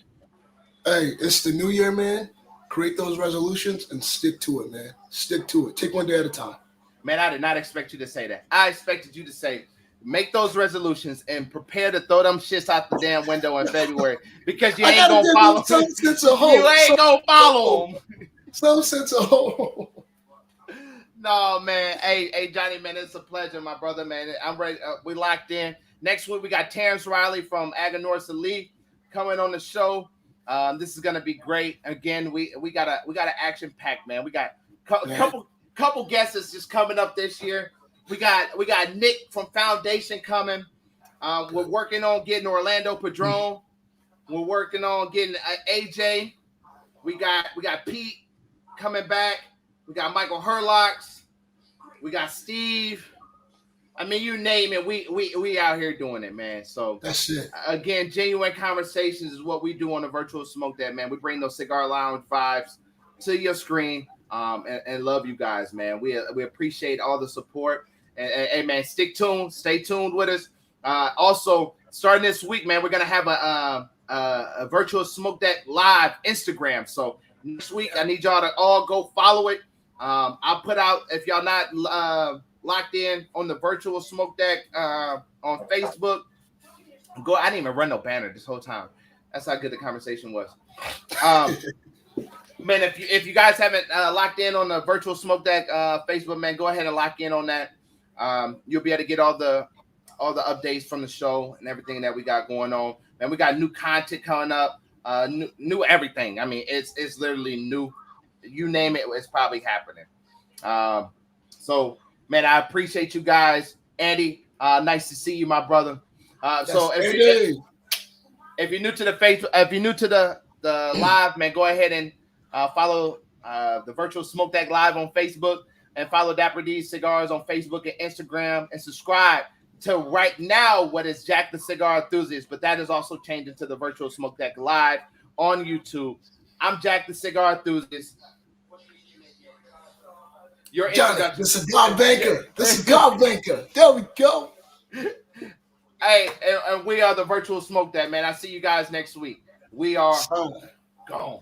Hey, it's the new year, man. Create those resolutions and stick to it, man. Stick to it. Take one day at a time. Man, I did not expect you to say that. I expected you to say, make those resolutions and prepare to throw them shits out the damn window in February because you ain't gonna follow them. You ain't gonna follow them. Some sense of hope. No, man. Hey, Johnny, man, it's a pleasure, my brother, man. I'm ready. We locked in. Next week, we got Terrence Riley from Aganorsa Elite coming on the show. This is gonna be great. Again, we got an action pack, man. We got couple guests that's just coming up this year. We got Nick from Foundation coming. We're working on getting Orlando Padron. We're working on getting AJ. We got Pete coming back. We got Michael Herlocks. We got Steve. I mean, you name it. We out here doing it, man. So that's it. Again, genuine conversations is what we do on the virtual smoke that, man. We bring those cigar lounge vibes to your screen. And love you guys, man. We appreciate all the support. And man, stay tuned with us. Also, starting this week, man, we're gonna have a virtual smoke deck live Instagram. So next week, I need y'all to all go follow it. I'll put out, if y'all not locked in on the virtual smoke deck on Facebook, go. I didn't even run no banner this whole time. That's how good the conversation was. Man, if you guys haven't locked in on the virtual smoke deck Facebook, man, go ahead and lock in on that. You'll be able to get all the updates from the show and everything that we got going on. And we got new content coming up, new everything. I mean, it's literally new. You name it, it's probably happening. So, man, I appreciate you guys. Andy, nice to see you, my brother. So if you're new to the Facebook, if you're new to the the live, man, go ahead and follow the Virtual Smoke That Live on Facebook, and follow Dapper D Cigars on Facebook and Instagram, and subscribe to right now what is Jack the Cigar Enthusiast, but that is also changing to the Virtual Smoke That Live on YouTube. I'm Jack the Cigar Enthusiast. Your Johnny, the cigar banker. The cigar banker. There we go. Hey, and we are the Virtual Smoke That, man. I see you guys next week. We are gone.